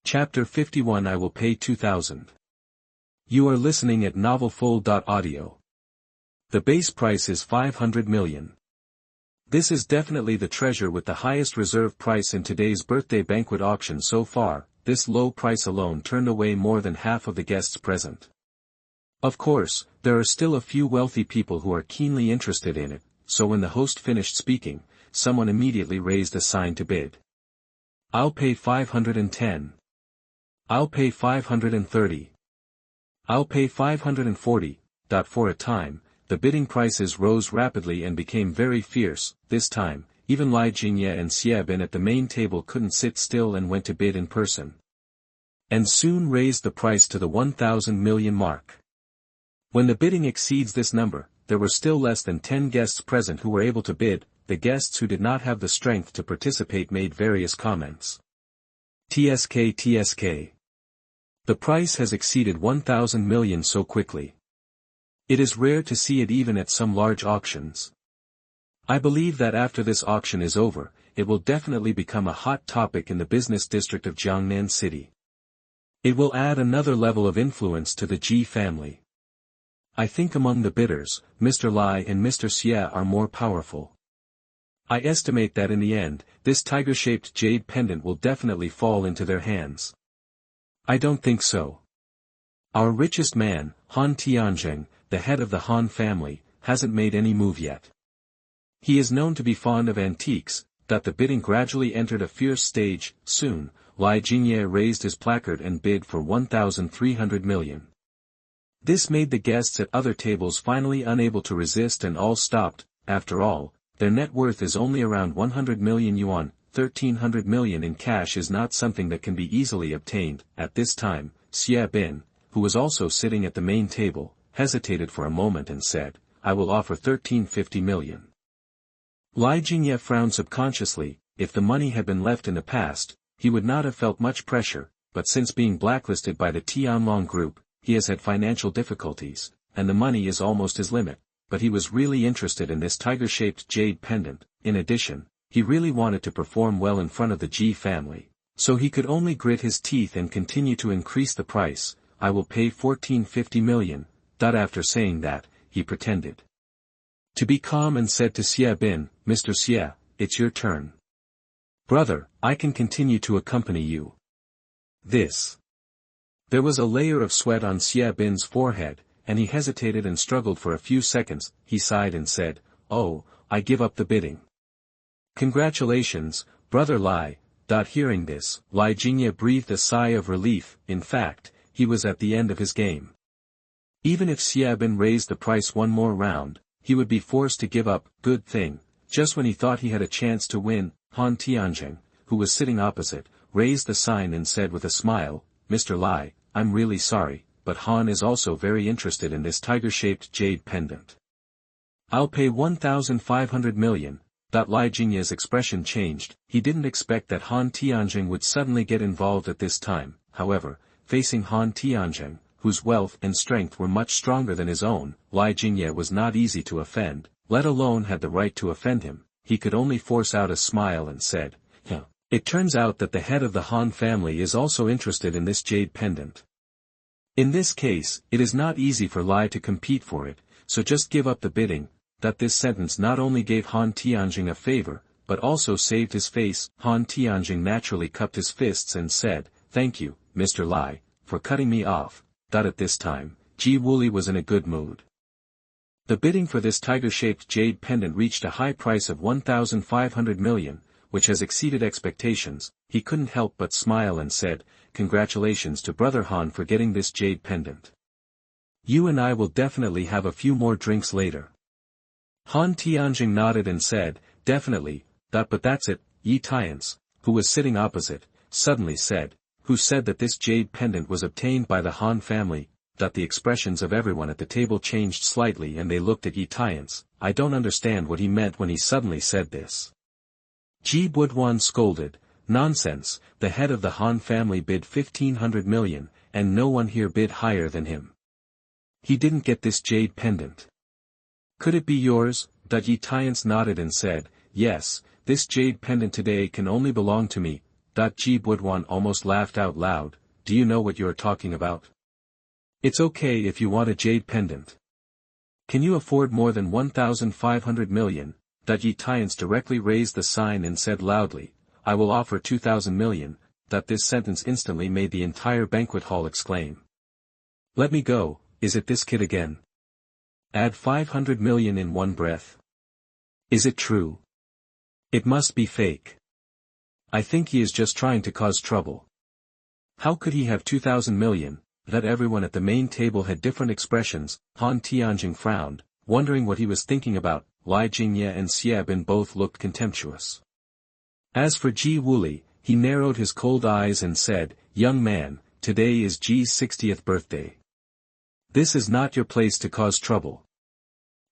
Chapter 51 I will pay 2,000. You are listening at novelfull.audio. The base price is 500 million. This is definitely the treasure with the highest reserve price in today's birthday banquet auction so far. This low price alone turned away more than half of the guests present. Of course, there are still a few wealthy people who are keenly interested in it, so when the host finished speaking, someone immediately raised a sign to bid. I'll pay 510. I'll pay 530. I'll pay 540. For a time, the bidding prices rose rapidly and became very fierce. This time, even Liu Ruyan and Xie Bin at the main table couldn't sit still and went to bid in person. And soon raised the price to the 1,000 million mark. When the bidding exceeds this number, there were still less than 10 guests present who were able to bid. The guests who did not have the strength to participate made various comments. TSK. The price has exceeded 1,000 million so quickly. It is rare to see it even at some large auctions. I believe that after this auction is over, it will definitely become a hot topic in the business district of Jiangnan City. It will add another level of influence to the Ji family. I think among the bidders, Mr. Lai and Mr. Xie are more powerful. I estimate that in the end, this tiger-shaped jade pendant will definitely fall into their hands. I don't think so. Our richest man, Han Tianzheng, the head of the Han family, hasn't made any move yet. He is known to be fond of antiques. The bidding gradually entered a fierce stage. Soon, Liu Ruyan raised his placard and bid for 1,300 million. This made the guests at other tables finally unable to resist and all stopped. After all, their net worth is only around 100 million yuan. 1,300 million in cash is not something that can be easily obtained. At this time, Xie Bin, who was also sitting at the main table, hesitated for a moment and said, I will offer 1,350 million. Liu Ruyan frowned subconsciously. If the money had been left in the past, he would not have felt much pressure, but since being blacklisted by the Tianlong group, he has had financial difficulties, and the money is almost his limit, but he was really interested in this tiger-shaped jade pendant. In addition, he really wanted to perform well in front of the Ji family, so he could only grit his teeth and continue to increase the price. I will pay 1,450 million. After saying that, he pretended to be calm and said to Xie Bin, Mr. Xie, it's your turn. Brother, I can continue to accompany you. There was a layer of sweat on Xie Bin's forehead, and he hesitated and struggled for a few seconds. He sighed and said, Oh, I give up the bidding. Congratulations, Brother Lai. Hearing this, Liu Ruyan breathed a sigh of relief. In fact, he was at the end of his game. Even if Xie Bin raised the price one more round, he would be forced to give up. Good thing, just when he thought he had a chance to win, Han Tianzheng, who was sitting opposite, raised the sign and said with a smile, Mr. Lai, I'm really sorry, but Han is also very interested in this tiger-shaped jade pendant. I'll pay 1,500 million. Liu Ruyan's expression changed. He didn't expect that Han Tianzheng would suddenly get involved at this time. However, facing Han Tianzheng, whose wealth and strength were much stronger than his own, Liu Ruyan was not easy to offend, let alone had the right to offend him. He could only force out a smile and said, It turns out that the head of the Han family is also interested in this jade pendant. In this case, it is not easy for Lai to compete for it, so just give up the bidding. This sentence not only gave Han Tianzheng a favor, but also saved his face. Han Tianzheng naturally cupped his fists and said, Thank you, Mr. Lai, for cutting me off. At this time, Ji Wuli was in a good mood. The bidding for this tiger-shaped jade pendant reached a high price of 1,500 million, which has exceeded expectations. He couldn't help but smile and said, Congratulations to Brother Han for getting this jade pendant. You and I will definitely have a few more drinks later. Han Tianzheng nodded and said, Definitely, but that's it. Ye Tiance, who was sitting opposite, suddenly said, Who said that this jade pendant was obtained by the Han family? The expressions of everyone at the table changed slightly and they looked at Ye Tiance. I don't understand what he meant when he suddenly said this. Ji Buduan scolded, Nonsense, the head of the Han family bid 1,500 million, and no one here bid higher than him. He didn't get this jade pendant. Could it be yours? Ye Tiance nodded and said, Yes, this jade pendant today can only belong to me. Ji Budwan almost laughed out loud. Do you know what you are talking about? It's okay if you want a jade pendant. Can you afford more than 1,500 million? Ye Tiance directly raised the sign and said loudly, I will offer 2,000 million. This sentence instantly made the entire banquet hall exclaim. Let me go, is it this kid again? Add 500 million in one breath. Is it true? It must be fake. I think he is just trying to cause trouble. How could he have 2,000 million? Everyone at the main table had different expressions. Han Tianjing frowned, wondering what he was thinking about. Li Jingye and Xie Bin both looked contemptuous. As for Ji Wuli, he narrowed his cold eyes and said, Young man, today is Ji's 60th birthday. This is not your place to cause trouble.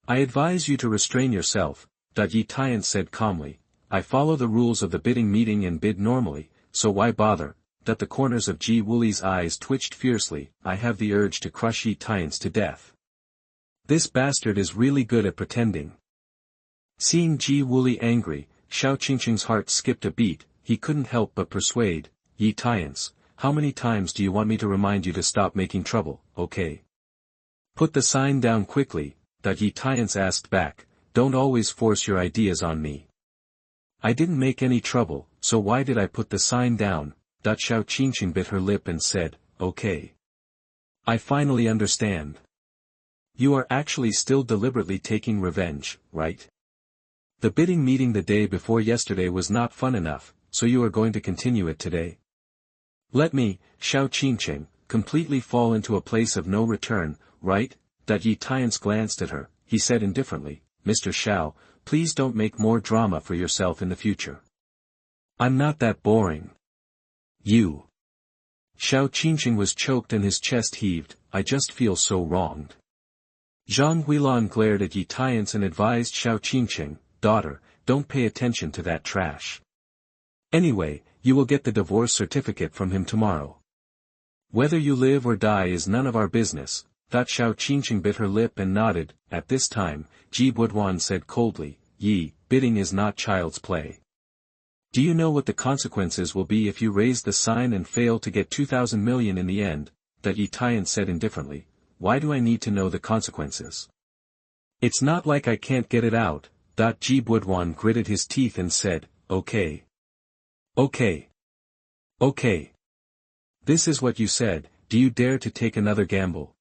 I advise you to restrain yourself, Ye Tiance said calmly. I follow the rules of the bidding meeting and bid normally, so why bother? The corners of Ji Wuli's eyes twitched fiercely. I have the urge to crush Ye Tiance to death. This bastard is really good at pretending. Seeing Ji Wuli angry, Xiao Qingcheng's heart skipped a beat. He couldn't help but persuade, Ye Tiance, how many times do you want me to remind you to stop making trouble, okay? Put the sign down quickly, Ye Tiance asked back, don't always force your ideas on me. I didn't make any trouble, so why did I put the sign down? Xiao Qingcheng bit her lip and said, okay. I finally understand. You are actually still deliberately taking revenge, right? The bidding meeting the day before yesterday was not fun enough, so you are going to continue it today. Let me, Xiao Qingcheng, completely fall into a place of no return, right? Ye Tiance glanced at her. He said indifferently, Mr. Xiao, please don't make more drama for yourself in the future. I'm not that boring. You. Xiao Qingcheng was choked and his chest heaved. I just feel so wronged. Zhang Huilan glared at Ye Tiance and advised Xiao Qingcheng, daughter, don't pay attention to that trash. Anyway, you will get the divorce certificate from him tomorrow. Whether you live or die is none of our business. Xiao Qingcheng bit her lip and nodded. At this time, Ji Budwan said coldly, Yi, bidding is not child's play. Do you know what the consequences will be if you raise the sign and fail to get 2,000 million in the end? Ye Tiance said indifferently. Why do I need to know the consequences? It's not like I can't get it out. Ji Budwan gritted his teeth and said, okay. Okay. Okay. This is what you said. Do you dare to take another gamble?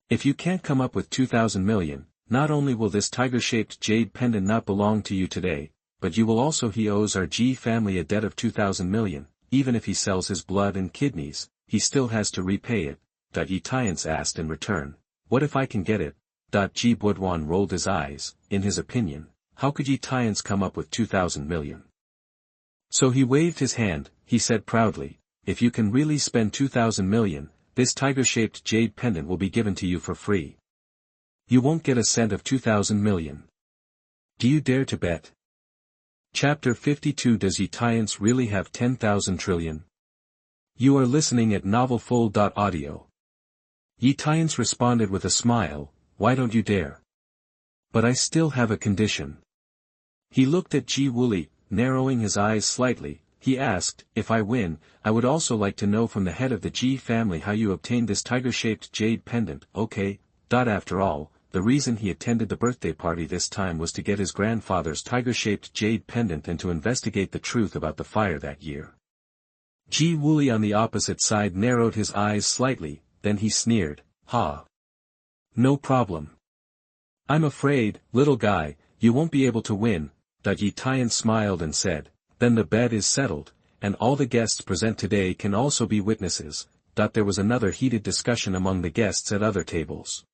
If you can't come up with 2,000 million, not only will this tiger-shaped jade pendant not belong to you today, but you will also he owes our Ji family a debt of 2,000 million, even if he sells his blood and kidneys, he still has to repay it. Ye Tiance asked in return, what if I can get it? Ji Budwan rolled his eyes. In his opinion, how could Ye Tiance come up with 2,000 million? So he waved his hand. He said proudly, if you can really spend 2,000 million, this tiger-shaped jade pendant will be given to you for free. You won't get a cent of 2,000 million. Do you dare to bet? Chapter 52 Does Ye Tiance really have 10,000 trillion? You are listening at novelfull.audio. Ye Tiance responded with a smile, why don't you dare? But I still have a condition. He looked at Ji Wuli, narrowing his eyes slightly. He asked, if I win, I would also like to know from the head of the Ji family how you obtained this tiger-shaped jade pendant. Okay. After all, the reason he attended the birthday party this time was to get his grandfather's tiger-shaped jade pendant and to investigate the truth about the fire that year. Ji Wuli on the opposite side narrowed his eyes slightly, then he sneered, ha. No problem. I'm afraid, little guy, you won't be able to win. Ye Tiance smiled and said, then the bet is settled, and all the guests present today can also be witnesses. There was another heated discussion among the guests at other tables.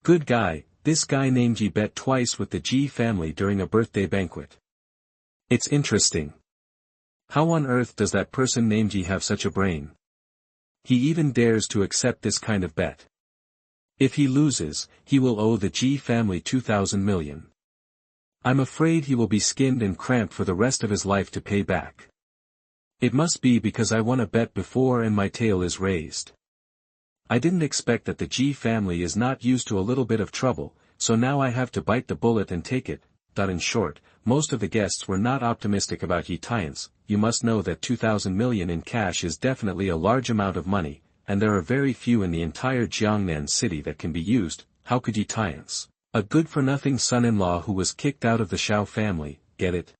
Good guy, this guy named Yi bet twice with the Ji family during a birthday banquet. It's interesting. How on earth does that person named Yi have such a brain? He even dares to accept this kind of bet. If he loses, he will owe the Ji family 2,000 million. I'm afraid he will be skinned and cramped for the rest of his life to pay back. It must be because I won a bet before and my tail is raised. I didn't expect that the Ji family is not used to a little bit of trouble, so now I have to bite the bullet and take it. In short, most of the guests were not optimistic about Ye Tiance. You must know that 2,000 million in cash is definitely a large amount of money, and there are very few in the entire Jiangnan city that can be used. How could Ye Tiance, a good-for-nothing son-in-law who was kicked out of the Xiao family, get it?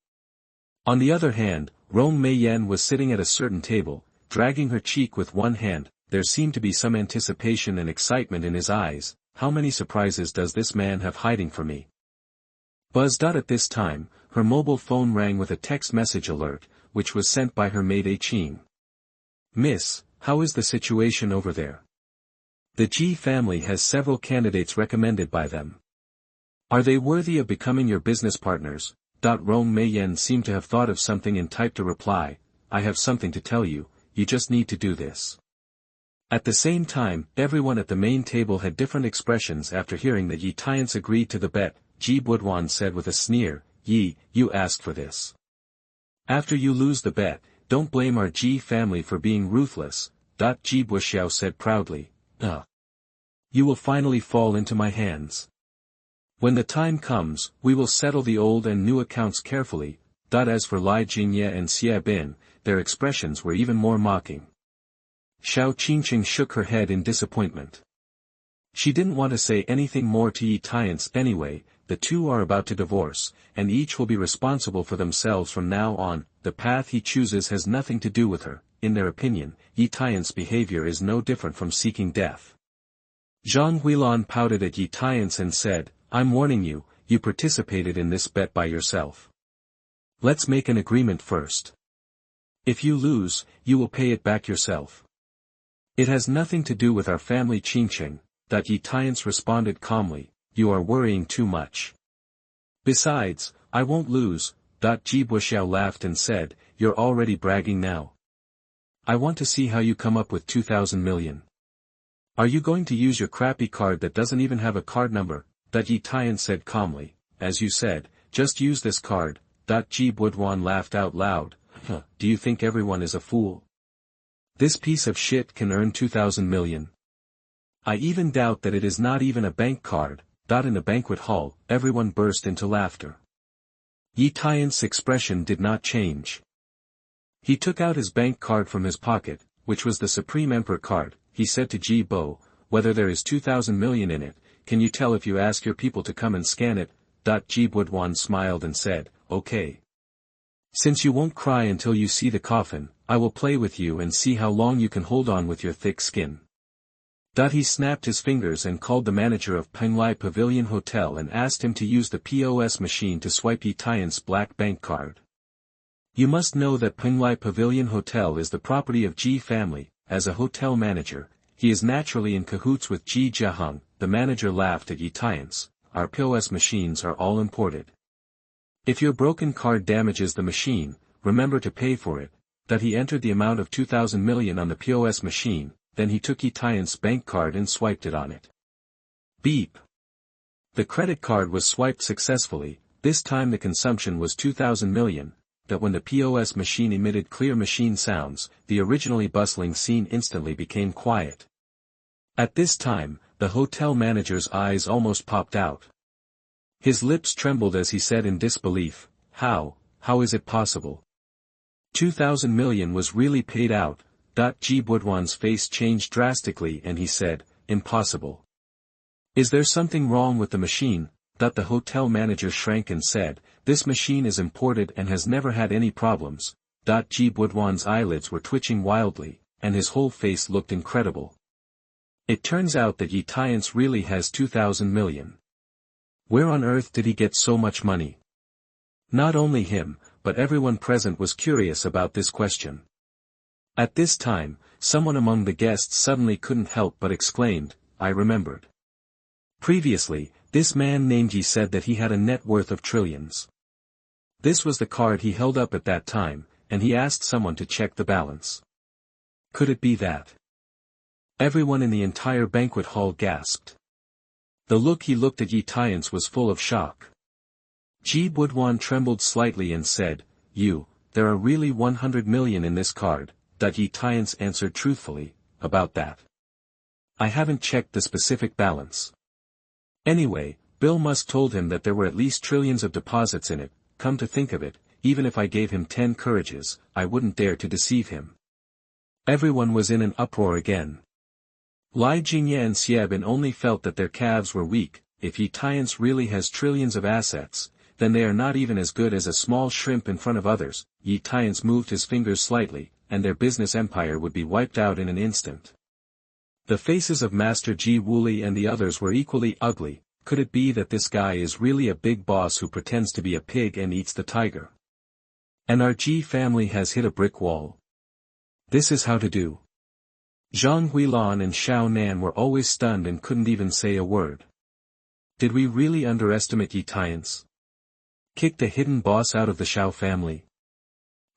On the other hand, Rong Meiyan was sitting at a certain table, dragging her cheek with one hand. There seemed to be some anticipation and excitement in his eyes. How many surprises does this man have hiding for me? Buzz. At this time, her mobile phone rang with a text message alert, which was sent by her maid Qing. Miss, how is the situation over there? The Ji family has several candidates recommended by them. Are they worthy of becoming your business partners? Rong Meiyan seemed to have thought of something and typed a reply. I have something to tell you, you just need to do this. At the same time, everyone at the main table had different expressions after hearing that Ye Tiance agreed to the bet. Ji Budwan said with a sneer, you asked for this. After you lose the bet, don't blame our Ji family for being ruthless. Ji Buxiao said proudly. You will finally fall into my hands. When the time comes, we will settle the old and new accounts carefully. As for Li Jingye and Xie Bin, their expressions were even more mocking. Xiao Qingcheng shook her head in disappointment. She didn't want to say anything more to Ye Tiance anyway. The two are about to divorce, and each will be responsible for themselves from now on. The path he chooses has nothing to do with her. In their opinion, Ye Tiance's behavior is no different from seeking death. Zhang Huilan pouted at Ye Tiance and said, I'm warning you, you participated in this bet by yourself. Let's make an agreement first. If you lose, you will pay it back yourself. It has nothing to do with our family. Qingcheng. Ye Tiance responded calmly, you are worrying too much. Besides, I won't lose. Ji Buxiao laughed and said, you're already bragging now. I want to see how you come up with 2,000 million. Are you going to use your crappy card that doesn't even have a card number? Ye Tiance said calmly, as you said, just use this card. Ji Budwan laughed out loud, do you think everyone is a fool? This piece of shit can earn 2,000 million. I even doubt that it is not even a bank card. In the banquet hall, everyone burst into laughter. Ye Tiance's expression did not change. He took out his bank card from his pocket, which was the Supreme Emperor card. He said to Ji Bo, whether there is 2,000 million in it, can you tell if you ask your people to come and scan it? Ji Budwan smiled and said, okay. Since you won't cry until you see the coffin, I will play with you and see how long you can hold on with your thick skin. He snapped his fingers and called the manager of Penglai Pavilion Hotel and asked him to use the POS machine to swipe Ye Tiance's black bank card. You must know that Penglai Pavilion Hotel is the property of Ji family. As a hotel manager, he is naturally in cahoots with Ji Jiaheng. The manager laughed at Ye Tiance. Our POS machines are all imported. If your broken card damages the machine, remember to pay for it. He entered the amount of 2,000 million on the POS machine. Then he took Ye Tiance's bank card and swiped it on it. Beep. The credit card was swiped successfully. This time the consumption was 2,000 million. When the POS machine emitted clear machine sounds, the originally bustling scene instantly became quiet. At this time, the hotel manager's eyes almost popped out. His lips trembled as he said in disbelief, how is it possible? 2,000 million was really paid out. Ji Budwan's face changed drastically and he said, impossible. Is there something wrong with the machine? The hotel manager shrank and said, this machine is imported and has never had any problems. Ji Budwan's eyelids were twitching wildly, and his whole face looked incredible. It turns out that Ye Tiance really has 2,000 million. Where on earth did he get so much money? Not only him, but everyone present was curious about this question. At this time, someone among the guests suddenly couldn't help but exclaimed, I remembered. Previously, this man named Yi said that he had a net worth of trillions. This was the card he held up at that time, and he asked someone to check the balance. Could it be that? Everyone in the entire banquet hall gasped. The look he looked at Ye Tiance was full of shock. Ji Budwan trembled slightly and said, there are really 100 million in this card. Ye Tiance answered truthfully, about that. I haven't checked the specific balance. Anyway, Bill Musk told him that there were at least trillions of deposits in it. Come to think of it, even if I gave him 10 courages, I wouldn't dare to deceive him. Everyone was in an uproar again. Li Jingye and Xie Bin only felt that their calves were weak. If Ye Tiance really has trillions of assets, then they are not even as good as a small shrimp in front of others. Ye Tiance moved his fingers slightly, and their business empire would be wiped out in an instant. The faces of Master Ji Wuli and the others were equally ugly. Could it be that this guy is really a big boss who pretends to be a pig and eats the tiger? And our Ji family has hit a brick wall. This is how to do. Zhang Huilan and Xiao Nan were always stunned and couldn't even say a word. Did we really underestimate Ye Tiance? Kick the hidden boss out of the Xiao family?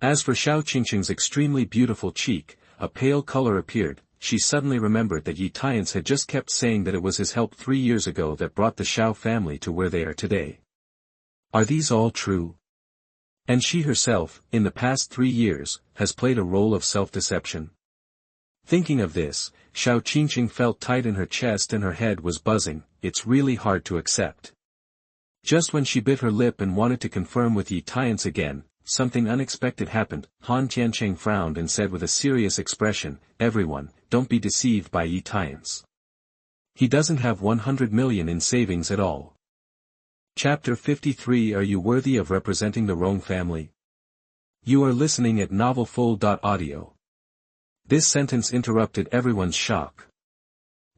As for Xiao Qingcheng's extremely beautiful cheek, a pale color appeared. She suddenly remembered that Ye Tiance had just kept saying that it was his help 3 years ago that brought the Xiao family to where they are today. Are these all true? And she herself, in the past 3 years, has played a role of self-deception. Thinking of this, Xiao Qingcheng felt tight in her chest and her head was buzzing. It's really hard to accept. Just when she bit her lip and wanted to confirm with Ye Tiance again, something unexpected happened. Han Tiancheng frowned and said with a serious expression, "Everyone, don't be deceived by Ye Tiance. He doesn't have 100 million in savings at all." Chapter 53. Are you worthy of representing the Rong family? You are listening at novelfull.audio. This sentence interrupted everyone's shock.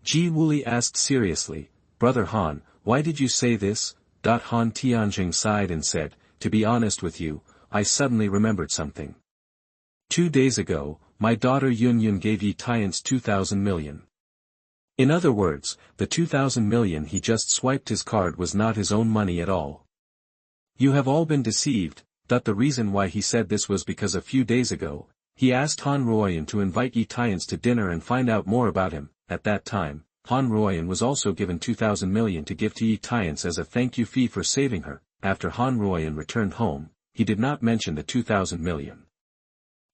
Ji Wuli asked seriously, "Brother Han, why did you say this?" Han Tianjing sighed and said, "To be honest with you, I suddenly remembered something. 2 days ago, my daughter Yun gave Ye Tiance 2,000 million. In other words, the 2,000 million he just swiped his card was not his own money at all. You have all been deceived." The reason why he said this was because a few days ago, he asked Han Ruoyun to invite Ye Tiance to dinner and find out more about him. At that time, Han Ruoyun was also given 2,000 million to give to Ye Tiance as a thank you fee for saving her. After Han Ruoyun returned home, he did not mention the 2,000 million.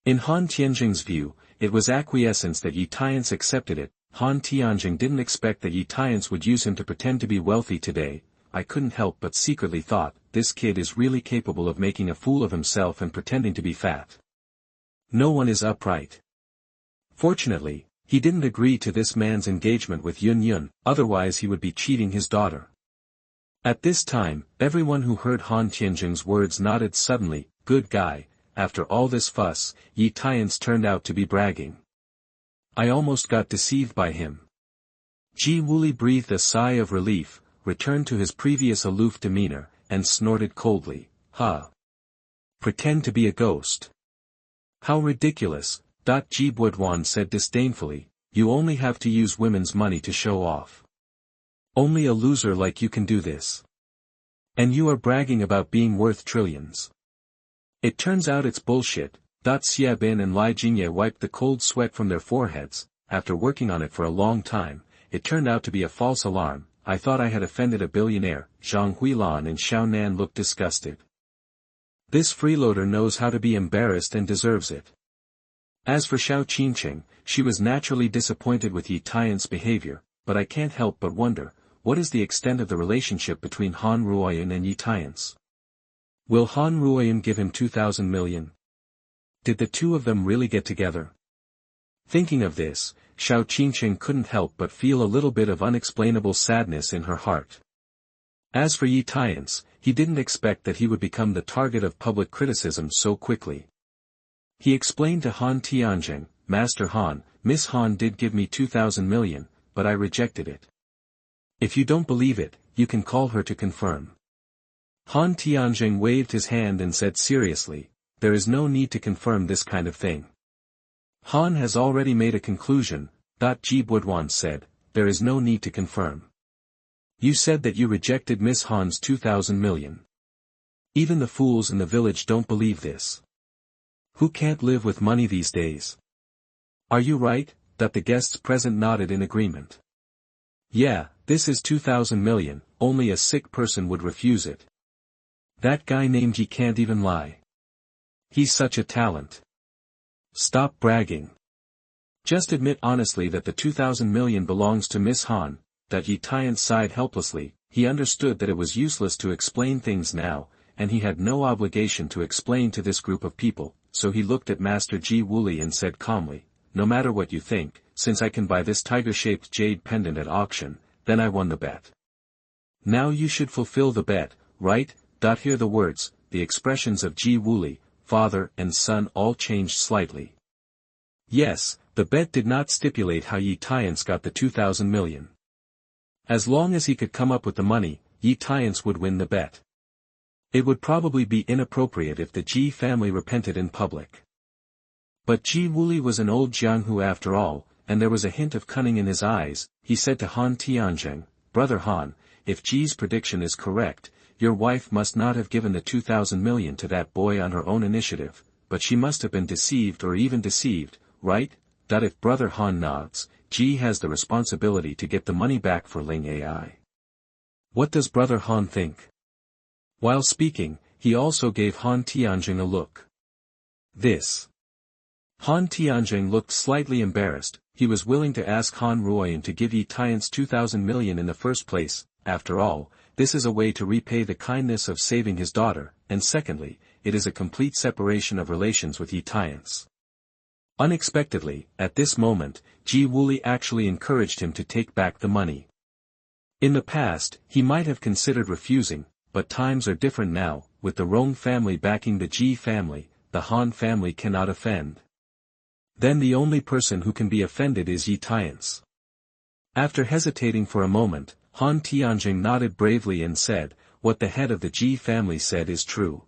In Han Tianjing's view, it was acquiescence that Ye Tiance accepted it. Han Tianjing didn't expect that Ye Tiance would use him to pretend to be wealthy today. I couldn't help but secretly thought, this kid is really capable of making a fool of himself and pretending to be fat. No one is upright. Fortunately, he didn't agree to this man's engagement with Yun, otherwise he would be cheating his daughter. At this time, everyone who heard Han Tianjing's words nodded suddenly. Good guy. After all this fuss, Ye Tiance turned out to be bragging. I almost got deceived by him. Ji Wuli breathed a sigh of relief, returned to his previous aloof demeanor, and snorted coldly, "Ha! Pretend to be a ghost. How ridiculous." Ji Buduan said disdainfully, "You only have to use women's money to show off. Only a loser like you can do this. And you are bragging about being worth trillions. It turns out it's bullshit." Xie Bin and Li Jingye wiped the cold sweat from their foreheads. After working on it for a long time, it turned out to be a false alarm. I thought I had offended a billionaire. Zhang Huilan and Xiao Nan looked disgusted. This freeloader knows how to be embarrassed and deserves it. As for Xiao Qingcheng, she was naturally disappointed with Ye Tiance's behavior, but I can't help but wonder, what is the extent of the relationship between Han Ruoyun and Ye Tiance? Will Han Ruoyun give him 2,000 million? Did the two of them really get together? Thinking of this, Xiao Qingcheng couldn't help but feel a little bit of unexplainable sadness in her heart. As for Ye Tiance, he didn't expect that he would become the target of public criticism so quickly. He explained to Han Tianjing, "Master Han, Miss Han did give me 2,000 million, but I rejected it. If you don't believe it, you can call her to confirm." Han Tianjing waved his hand and said seriously, "There is no need to confirm this kind of thing. Han has already made a conclusion." Ji Buduan said, "There is no need to confirm. You said that you rejected Miss Han's 2,000 million. Even the fools in the village don't believe this. Who can't live with money these days? Are you right?" The guests present nodded in agreement. "Yeah, this is 2,000 million, only a sick person would refuse it. That guy named Yi can't even lie. He's such a talent. Stop bragging. Just admit honestly that the 2,000 million belongs to Miss Han." Ye Tiance sighed helplessly, he understood that it was useless to explain things now, and he had no obligation to explain to this group of people, so he looked at Master Ji Wuli and said calmly, "No matter what you think, since I can buy this tiger-shaped jade pendant at auction, then I won the bet. Now you should fulfill the bet, right?" Hear the words, the expressions of Ji Wuli, father and son all changed slightly. Yes, the bet did not stipulate how Ye Tiance got the 2,000 million. As long as he could come up with the money, Ye Tiance would win the bet. It would probably be inappropriate if the Ji family repented in public. But Ji Wuli was an old Jianghu after all, and there was a hint of cunning in his eyes. He said to Han Tianzheng, "Brother Han, if Ji's prediction is correct, your wife must not have given the 2,000 million to that boy on her own initiative, but she must have been deceived or even deceived, right? If Brother Han nods, Ji has the responsibility to get the money back for Ling Ai. What does Brother Han think?" While speaking, he also gave Han Tianzheng a look. Han Tianzheng looked slightly embarrassed. He was willing to ask Han Ruoyun to give Ye Tiance 2,000 million in the first place. After all, this is a way to repay the kindness of saving his daughter, and secondly, it is a complete separation of relations with Ye Tiance. Unexpectedly, at this moment, Ji Wuli actually encouraged him to take back the money. In the past, he might have considered refusing, but times are different now. With the Rong family backing the Ji family, the Han family cannot offend. Then the only person who can be offended is Ye Tiance. After hesitating for a moment, Han Tianzheng nodded bravely and said, "What the head of the Ji family said is true.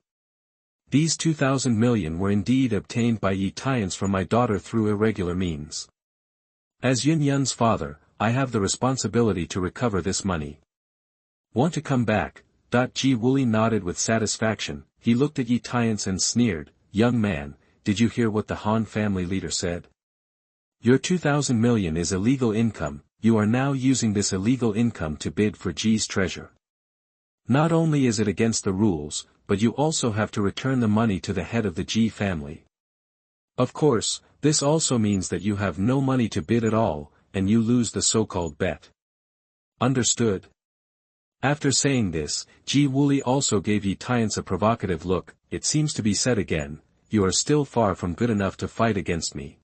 These 2,000 million were indeed obtained by Ye Tiance from my daughter through irregular means. As Yun Yun's father, I have the responsibility to recover this money. Want to come back?" Ji Wuli nodded with satisfaction. He looked at Ye Tiance and sneered, "Young man, did you hear what the Han family leader said? Your 2,000 million is illegal income. You are now using this illegal income to bid for Ji's treasure. Not only is it against the rules, but you also have to return the money to the head of the Ji family. Of course, this also means that you have no money to bid at all, and you lose the so-called bet. Understood?" After saying this, Ji Wuli also gave Ye Tiance a provocative look. "It seems to be said again, you are still far from good enough to fight against me."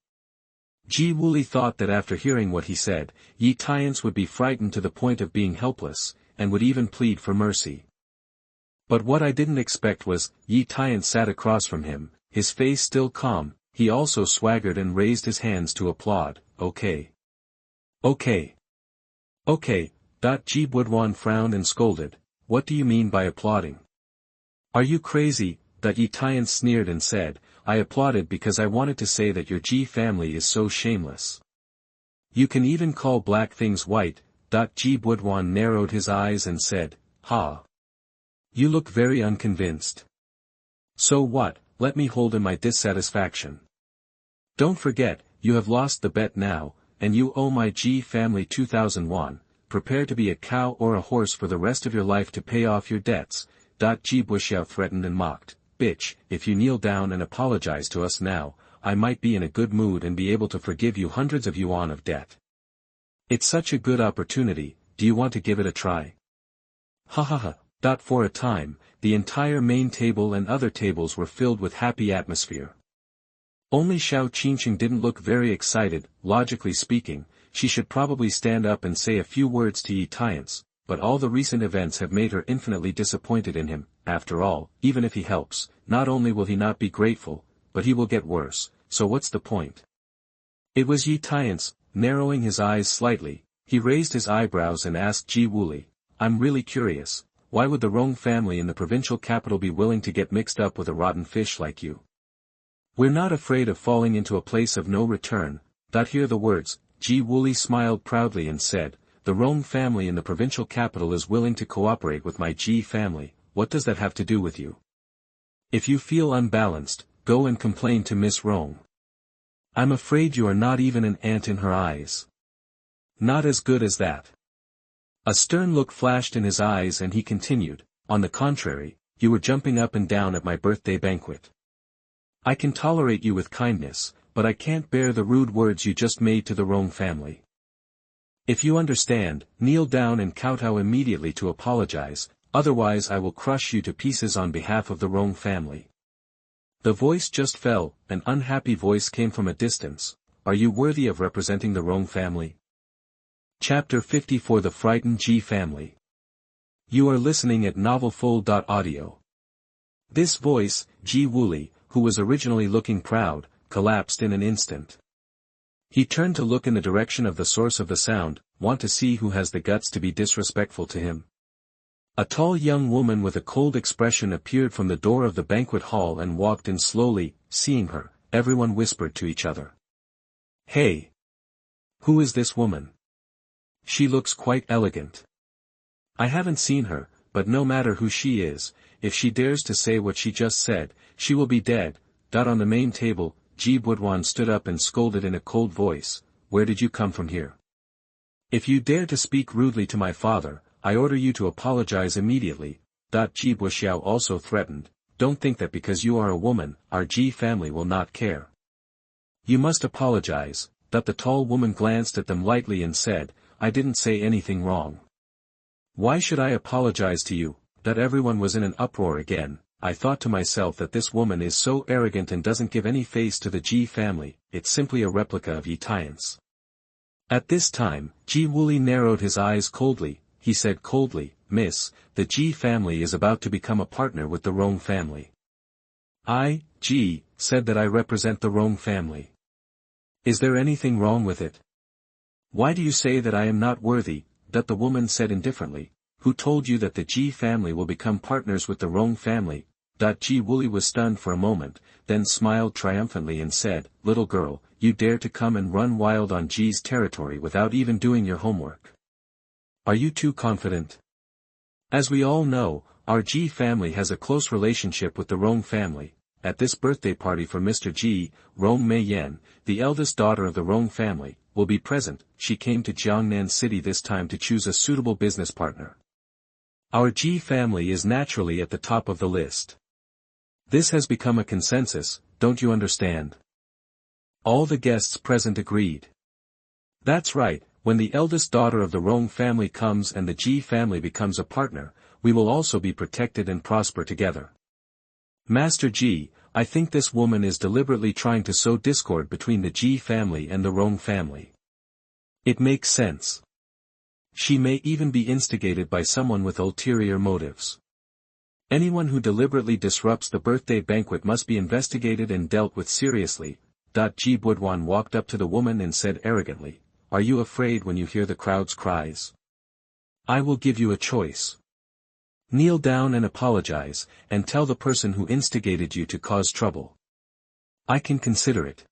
Ji Wuli thought that after hearing what he said, Ye Tiance would be frightened to the point of being helpless, and would even plead for mercy. But what I didn't expect was, Ye Tiance sat across from him, his face still calm. He also swaggered and raised his hands to applaud. Okay. Okay. Okay. Ji Budwan frowned and scolded, "What do you mean by applauding? Are you crazy?" Ye Tiance sneered and said, "I applauded because I wanted to say that your Ji family is so shameless. You can even call black things white." Ji Budwan narrowed his eyes and said, "Ha. You look very unconvinced. So what, let me hold in my dissatisfaction. Don't forget, you have lost the bet now, and you owe my Ji family 2,000 won, prepare to be a cow or a horse for the rest of your life to pay off your debts." Ji Buxiao threatened and mocked, "Bitch, if you kneel down and apologize to us now, I might be in a good mood and be able to forgive you hundreds of yuan of debt. It's such a good opportunity, do you want to give it a try?" Ha ha ha. For a time, the entire main table and other tables were filled with happy atmosphere. Only Xiao Qingcheng didn't look very excited. Logically speaking, she should probably stand up and say a few words to Ye Tiance, but all the recent events have made her infinitely disappointed in him. After all, even if he helps, not only will he not be grateful, but he will get worse, so what's the point? It was Ye Tiance. Narrowing his eyes slightly, he raised his eyebrows and asked Ji Wuli, "I'm really curious, why would the Rong family in the provincial capital be willing to get mixed up with a rotten fish like you? We're not afraid of falling into a place of no return." Hear the words, Ji Wuli smiled proudly and said, "The Rong family in the provincial capital is willing to cooperate with my Ji family. What does that have to do with you? If you feel unbalanced, go and complain to Miss Rong. I'm afraid you are not even an ant in her eyes. Not as good as that." A stern look flashed in his eyes and he continued, "On the contrary, you were jumping up and down at my birthday banquet. I can tolerate you with kindness, but I can't bear the rude words you just made to the Rong family. If you understand, kneel down and kowtow immediately to apologize, otherwise I will crush you to pieces on behalf of the Rong family. The voice just fell, an unhappy voice came from a distance. Are you worthy of representing the Rong family? Chapter 54 The Frightened Ji Family. You are listening at novelfull.audio. This voice, Ji Wuli, who was originally looking proud, collapsed in an instant. He turned to look in the direction of the source of the sound, want to see who has the guts to be disrespectful to him. A tall young woman with a cold expression appeared from the door of the banquet hall and walked in slowly. Seeing her, everyone whispered to each other. Hey! Who is this woman? She looks quite elegant. I haven't seen her, but no matter who she is, if she dares to say what she just said, she will be dead. On the main table, Ji Budwan stood up and scolded in a cold voice, Where did you come from here? If you dare to speak rudely to my father, I order you to apologize immediately. Ji Buxiao also threatened, Don't think that because you are a woman, our Ji family will not care. You must apologize. The tall woman glanced at them lightly and said, I didn't say anything wrong. Why should I apologize to you? Everyone was in an uproar again. I thought to myself that this woman is so arrogant and doesn't give any face to the Ji family, it's simply a replica of Ye Tiance. At this time, Ji Wuli narrowed his eyes coldly. He said coldly, Miss, the Ji family is about to become a partner with the Rong family. I, Ji, said that I represent the Rong family. Is there anything wrong with it? Why do you say that I am not worthy? The woman said indifferently. Who told you that the Ji family will become partners with the Rong family? Ji Wuli was stunned for a moment, then smiled triumphantly and said, Little girl, you dare to come and run wild on Ji's territory without even doing your homework. Are you too confident? As we all know, our Ji family has a close relationship with the Rong family. At this birthday party for Mr. Ji, Rong Meiyan, the eldest daughter of the Rong family, will be present. She came to Jiangnan City this time to choose a suitable business partner. Our Ji family is naturally at the top of the list. This has become a consensus, don't you understand? All the guests present agreed. That's right, when the eldest daughter of the Rong family comes and the Ji family becomes a partner, we will also be protected and prosper together. Master Ji, I think this woman is deliberately trying to sow discord between the Ji family and the Rong family. It makes sense. She may even be instigated by someone with ulterior motives. Anyone who deliberately disrupts the birthday banquet must be investigated and dealt with seriously. Ji Budwan walked up to the woman and said arrogantly, Are you afraid when you hear the crowd's cries? I will give you a choice. Kneel down and apologize, and tell the person who instigated you to cause trouble. I can consider it.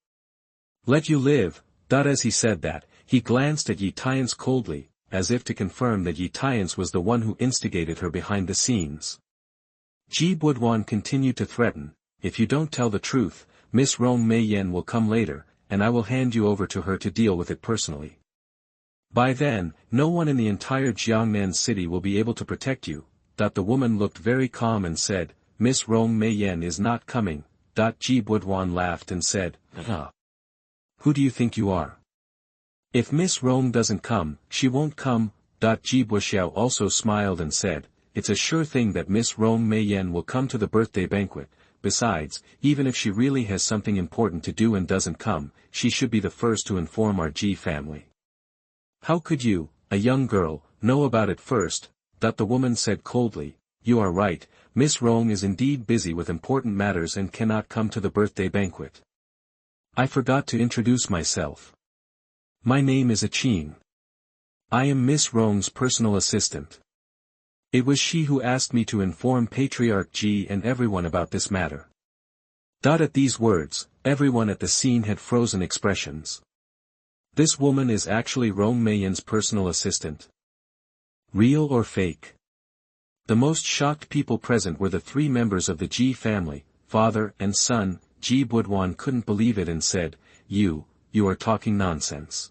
Let you live. As he said that, he glanced at Ye Tiance coldly, as if to confirm that Ye Tiance was the one who instigated her behind the scenes. Ji Budwan continued to threaten, If you don't tell the truth, Miss Rong Meiyan will come later, and I will hand you over to her to deal with it personally. By then, no one in the entire Jiangnan city will be able to protect you. The woman looked very calm and said, Miss Rong Meiyan is not coming. Ji Budwan laughed and said, Who do you think you are? If Miss Rong doesn't come, she won't come. Ji Buxiao also smiled and said, It's a sure thing that Miss Rong Meiyan will come to the birthday banquet. Besides, even if she really has something important to do and doesn't come, she should be the first to inform our Ji family. How could you, a young girl, know about it first? The woman said coldly, You are right, Miss Rong is indeed busy with important matters and cannot come to the birthday banquet. I forgot to introduce myself. My name is Qing. I am Miss Rong's personal assistant. It was she who asked me to inform Patriarch Ji and everyone about this matter. At these words, everyone at the scene had frozen expressions. This woman is actually Rong Meiyan's personal assistant. Real or fake? The most shocked people present were the three members of the Ji family, father and son. Ji Budwan couldn't believe it and said, You are talking nonsense.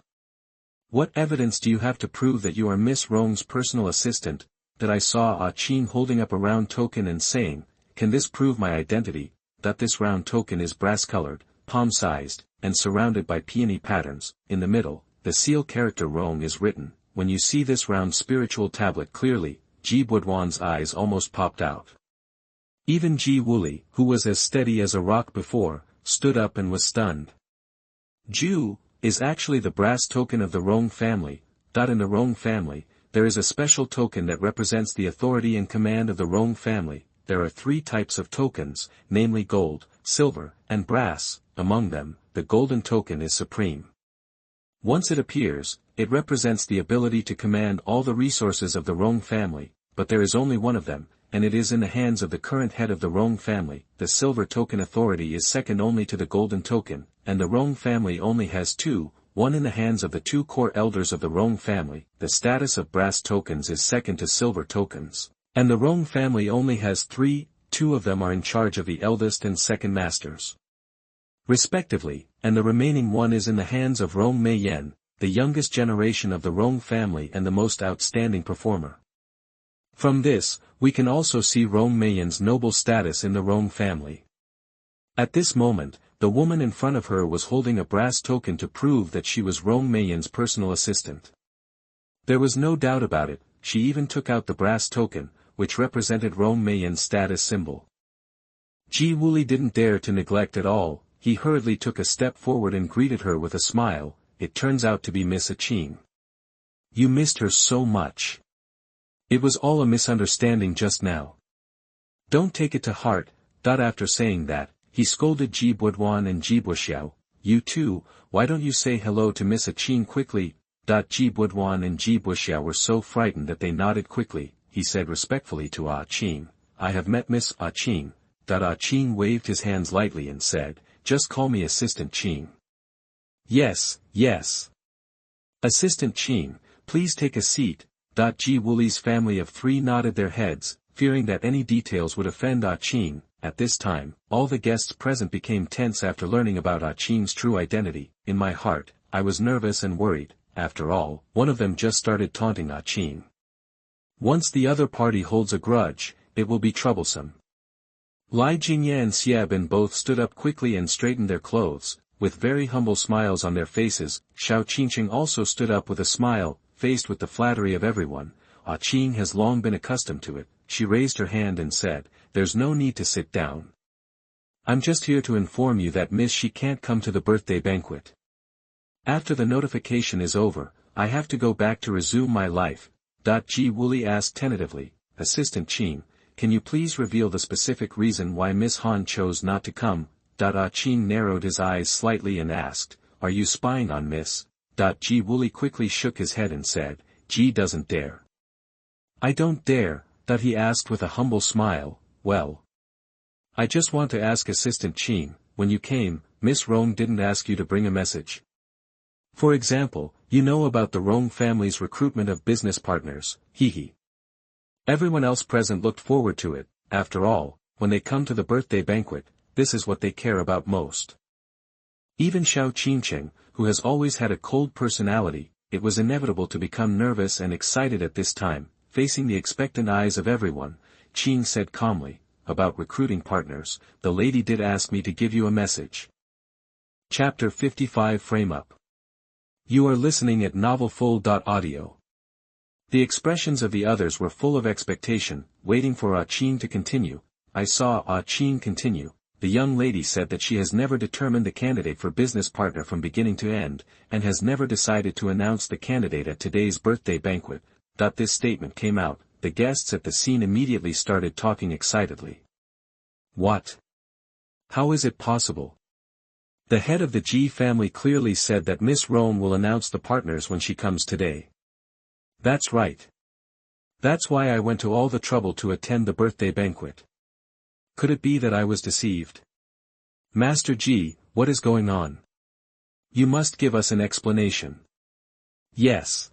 What evidence do you have to prove that you are Miss Rong's personal assistant? That I saw Qing holding up a round token and saying, Can this prove my identity? This round token is brass-colored, palm-sized, and surrounded by peony patterns. In the middle, the seal character Rong is written. When you see this round spiritual tablet clearly, Ji Buduan's eyes almost popped out. Even Ji Wuli, who was as steady as a rock before, stood up and was stunned. Ju is actually the brass token of the Rong family. In the Rong family, there is a special token that represents the authority and command of the Rong family. There are 3 types of tokens, namely gold, silver, and brass. Among them, the golden token is supreme. Once it appears, it represents the ability to command all the resources of the Rong family, but there is only one of them, and it is in the hands of the current head of the Rong family. The silver token authority is second only to the golden token, and the Rong family only has 2, one in the hands of the 2 core elders of the Rong family. The status of brass tokens is second to silver tokens, and the Rong family only has 3, 2 of them are in charge of the eldest and second masters, respectively, and the remaining one is in the hands of Rong Meiyan, the youngest generation of the Rong family and the most outstanding performer. From this, we can also see Rong Meiyan's noble status in the Rong family. At this moment, the woman in front of her was holding a brass token to prove that she was Rong Meiyan's personal assistant. There was no doubt about it. She even took out the brass token, which represented Rong Meiyan's status symbol. Ji Wuli didn't dare to neglect at all. He hurriedly took a step forward and greeted her with a smile. It turns out to be Miss Qing. You missed her so much. It was all a misunderstanding just now. Don't take it to heart. After saying that, he scolded Ji Buduan and Ji Buxiao. You too, why don't you say hello to Miss Qing quickly? Ji Buduan and Ji Buxiao were so frightened that they nodded quickly. He said respectfully to Qing, I have met Miss Qing. Qing waved his hands lightly and said, just call me Assistant Qing. Yes, yes. Assistant Qing, please take a seat. Ji Wuli's family of 3 nodded their heads, fearing that any details would offend Qing. At this time, all the guests present became tense after learning about Qing's true identity. In my heart, I was nervous and worried. After all, one of them just started taunting Qing. Once the other party holds a grudge, it will be troublesome. Li Jingye and Xie Bin both stood up quickly and straightened their clothes, with very humble smiles on their faces. Xiao Qingcheng also stood up with a smile, faced with the flattery of everyone. Qing has long been accustomed to it. She raised her hand and said, there's no need to sit down. I'm just here to inform you that Miss She can't come to the birthday banquet. After the notification is over, I have to go back to resume my life. Ji Wuli asked tentatively, Assistant Qing, can you please reveal the specific reason why Miss Han chose not to come? Qing narrowed his eyes slightly and asked, are you spying on Miss? Ji Wuli quickly shook his head and said, Ji doesn't dare. I don't dare, he asked with a humble smile. Well, I just want to ask Assistant Qing, when you came, Miss Rong didn't ask you to bring a message. For example, you know about the Rong family's recruitment of business partners, he. Everyone else present looked forward to it. After all, when they come to the birthday banquet, this is what they care about most. Even Xiao Qingcheng, who has always had a cold personality, it was inevitable to become nervous and excited at this time. Facing the expectant eyes of everyone, Qing said calmly, about recruiting partners, the lady did ask me to give you a message. Chapter 55 Frame Up. You are listening at novelfull.audio. The expressions of the others were full of expectation, waiting for Qing to continue. I saw Qing continue. The young lady said that she has never determined the candidate for business partner from beginning to end, and has never decided to announce the candidate at today's birthday banquet. This statement came out. The guests at the scene immediately started talking excitedly. What? How is it possible? The head of the Ji family clearly said that Miss Rong will announce the partners when she comes today. That's right. That's why I went to all the trouble to attend the birthday banquet. Could it be that I was deceived? Master Ji, what is going on? You must give us an explanation. Yes.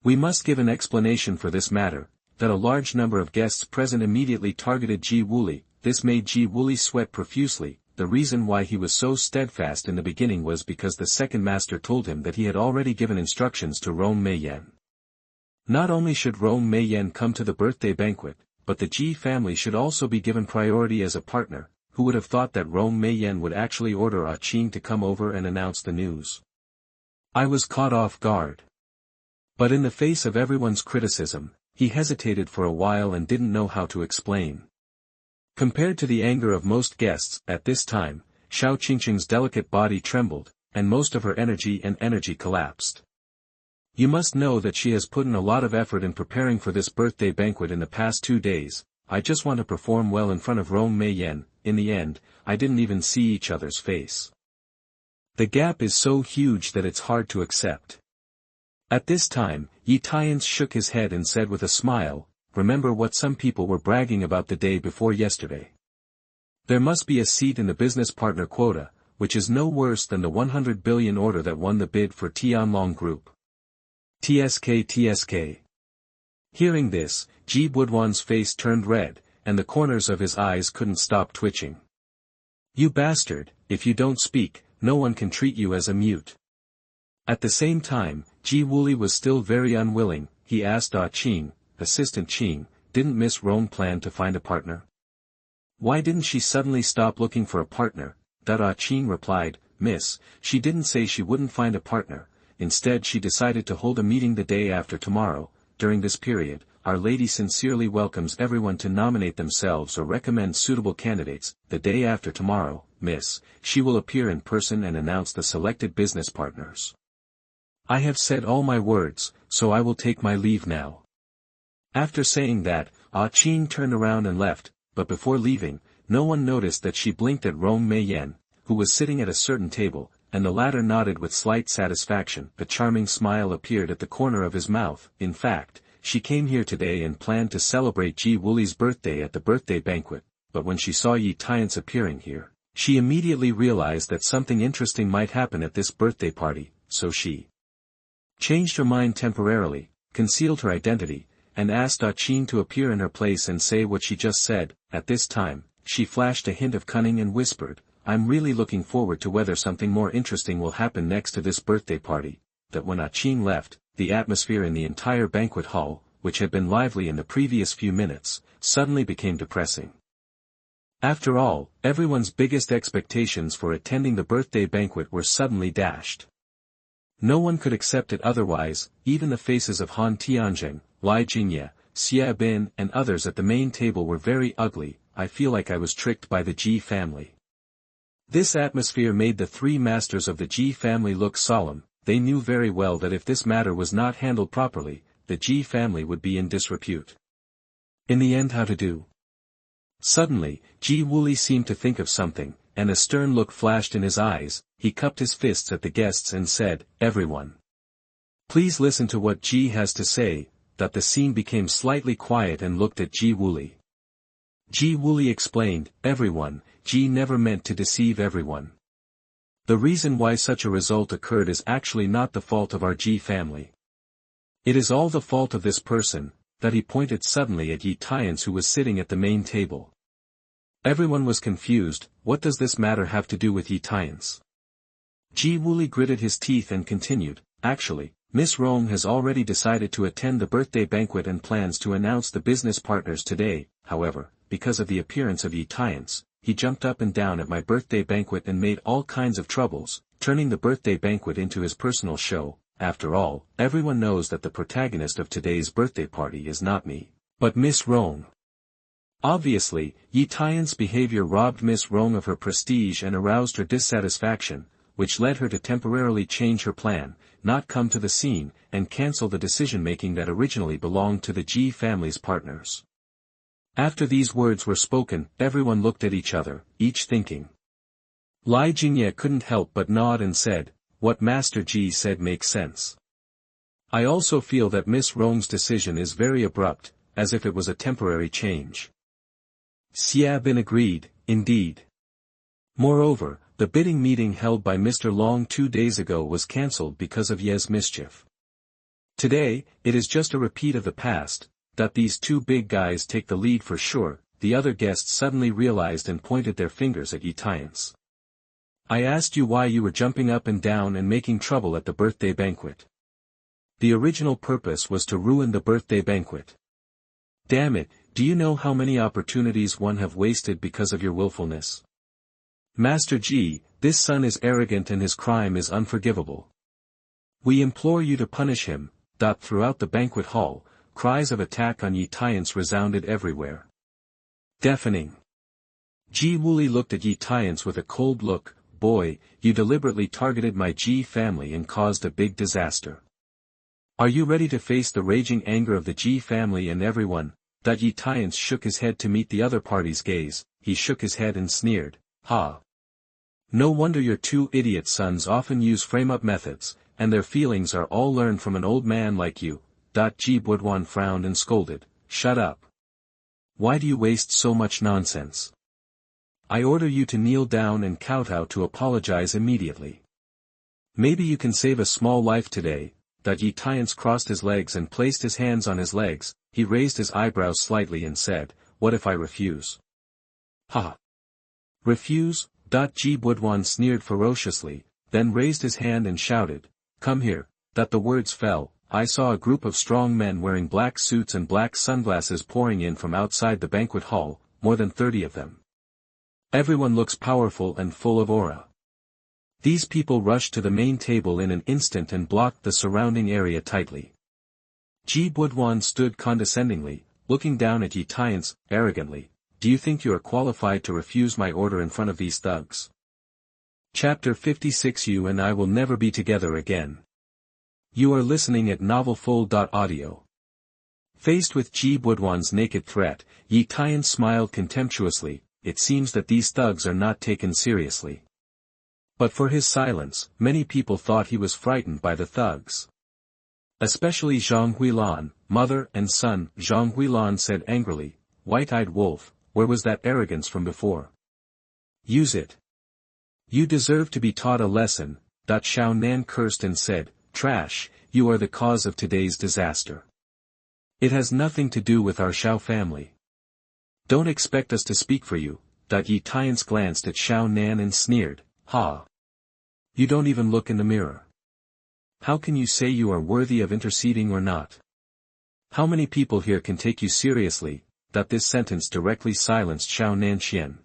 We must give an explanation for this matter. That a large number of guests present immediately targeted Ji Wuli. This made Ji Wuli sweat profusely. The reason why he was so steadfast in the beginning was because the second master told him that he had already given instructions to Rong Meiyan. Not only should Rong Meiyan come to the birthday banquet, but the Ji family should also be given priority as a partner. Who would have thought that Rong Meiyan would actually order Qing to come over and announce the news? I was caught off guard. But in the face of everyone's criticism, he hesitated for a while and didn't know how to explain. Compared to the anger of most guests, at this time, Xiao Qingcheng's delicate body trembled, and most of her energy collapsed. You must know that she has put in a lot of effort in preparing for this birthday banquet in the past 2 days. I just want to perform well in front of Rong Meiyan. In the end, I didn't even see each other's face. The gap is so huge that it's hard to accept. At this time, Ye Tiance shook his head and said with a smile, remember what some people were bragging about the day before yesterday. There must be a seat in the business partner quota, which is no worse than the 100 billion order that won the bid for Tianlong Group. TSK. Hearing this, Ji Budwan's face turned red, and the corners of his eyes couldn't stop twitching. You bastard, if you don't speak, no one can treat you as a mute. At the same time, Ji Wuli was still very unwilling. He asked Qing, Assistant Qing, didn't Miss Rong plan to find a partner? Why didn't she suddenly stop looking for a partner? Qing replied, Miss, she didn't say she wouldn't find a partner. Instead she decided to hold a meeting the day after tomorrow. During this period, Our Lady sincerely welcomes everyone to nominate themselves or recommend suitable candidates. The day after tomorrow, Miss, she will appear in person and announce the selected business partners. I have said all my words, so I will take my leave now. After saying that, Qing turned around and left, but before leaving, no one noticed that she blinked at Rong Meiyan, who was sitting at a certain table, and the latter nodded with slight satisfaction. A charming smile appeared at the corner of his mouth. In fact, she came here today and planned to celebrate Ji Wuli's birthday at the birthday banquet, but when she saw Ye Tiance appearing here, she immediately realized that something interesting might happen at this birthday party, so she changed her mind temporarily, concealed her identity, and asked Qing to appear in her place and say what she just said. At this time, she flashed a hint of cunning and whispered, I'm really looking forward to whether something more interesting will happen next to this birthday party. That when Qing left, the atmosphere in the entire banquet hall, which had been lively in the previous few minutes, suddenly became depressing. After all, everyone's biggest expectations for attending the birthday banquet were suddenly dashed. No one could accept it otherwise. Even the faces of Han Tianzheng, Li Jingye, Xie Bin and others at the main table were very ugly. I feel like I was tricked by the Ji family. This atmosphere made the three masters of the Ji family look solemn. They knew very well that if this matter was not handled properly, the Ji family would be in disrepute. In the end, how to do? Suddenly, Ji Wuli seemed to think of something, and a stern look flashed in his eyes. He cupped his fists at the guests and said, Everyone, please listen to what Ji has to say. That the scene became slightly quiet and looked at Ji Wuli. Ji Wuli explained, Everyone, Ji never meant to deceive everyone. The reason why such a result occurred is actually not the fault of our Ji family. It is all the fault of this person. That he pointed suddenly at Ye Tiance, who was sitting at the main table. Everyone was confused. What does this matter have to do with Ye Tiance? Ji Wuli gritted his teeth and continued, Actually, Miss Rong has already decided to attend the birthday banquet and plans to announce the business partners today. However, because of the appearance of Ye Tiance, he jumped up and down at my birthday banquet and made all kinds of troubles, turning the birthday banquet into his personal show. After all, everyone knows that the protagonist of today's birthday party is not me, but Miss Rong. Obviously, Ye Tiance's behavior robbed Miss Rong of her prestige and aroused her dissatisfaction, which led her to temporarily change her plan, not come to the scene, and cancel the decision-making that originally belonged to the Ji family's partners. After these words were spoken, everyone looked at each other, each thinking. Li Jingye couldn't help but nod and said, What Master Ji said makes sense. I also feel that Miss Rong's decision is very abrupt, as if it was a temporary change. Xie Bin agreed, indeed. Moreover, the bidding meeting held by Mr. Long 2 days ago was cancelled because of Ye's mischief. Today, it is just a repeat of the past. That these two big guys take the lead for sure. The other guests suddenly realized and pointed their fingers at Ye Tiance. I asked you why you were jumping up and down and making trouble at the birthday banquet. The original purpose was to ruin the birthday banquet. Damn it, do you know how many opportunities one have wasted because of your willfulness? Master Ji, this son is arrogant and his crime is unforgivable. We implore you to punish him. Throughout the banquet hall, cries of attack on Ye Tiance resounded everywhere. Deafening. Ji Wuli looked at Ye Tiance with a cold look. Boy, you deliberately targeted my Ji family and caused a big disaster. Are you ready to face the raging anger of the Ji family and everyone? Ye Tiance shook his head to meet the other party's gaze. He shook his head and sneered. Ha! No wonder your two idiot sons often use frame-up methods, and their feelings are all learned from an old man like you. Ji Budwan frowned and scolded. Shut up. Why do you waste so much nonsense? I order you to kneel down and kowtow to apologize immediately. Maybe you can save a small life today. Ye Tiance crossed his legs and placed his hands on his legs. He raised his eyebrows slightly and said, What if I refuse? Ha! Refuse? Ji Budwan sneered ferociously, then raised his hand and shouted, Come here. The words fell. I saw a group of strong men wearing black suits and black sunglasses pouring in from outside the banquet hall, more than 30 of them. Everyone looks powerful and full of aura. These people rushed to the main table in an instant and blocked the surrounding area tightly. Ji Budwan stood condescendingly, looking down at Ye Tiance, arrogantly. Do you think you are qualified to refuse my order in front of these thugs? Chapter 56. You and I will never be together again. You are listening at novelfull.audio. Faced with Ji Budwan's naked threat, Ye Tiance smiled contemptuously. It seems that these thugs are not taken seriously. But for his silence, many people thought he was frightened by the thugs. Especially Zhang Huilan, mother and son. Zhang Huilan said angrily, White-eyed wolf, where was that arrogance from before? Use it. You deserve to be taught a lesson. Xiao Nan cursed and said, Trash, you are the cause of today's disaster. It has nothing to do with our Xiao family. Don't expect us to speak for you. Ye Tiance glanced at Xiao Nan and sneered, Ha! You don't even look in the mirror. How can you say you are worthy of interceding or not? How many people here can take you seriously? This sentence directly silenced Xiao Nanxian.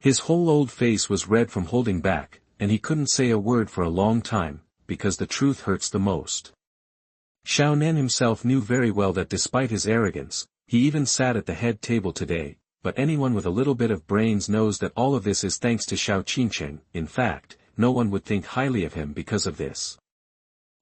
His whole old face was red from holding back, and he couldn't say a word for a long time, because the truth hurts the most. Xiao Nan himself knew very well that despite his arrogance, he even sat at the head table today, but anyone with a little bit of brains knows that all of this is thanks to Xiao Qingcheng. In fact, no one would think highly of him because of this.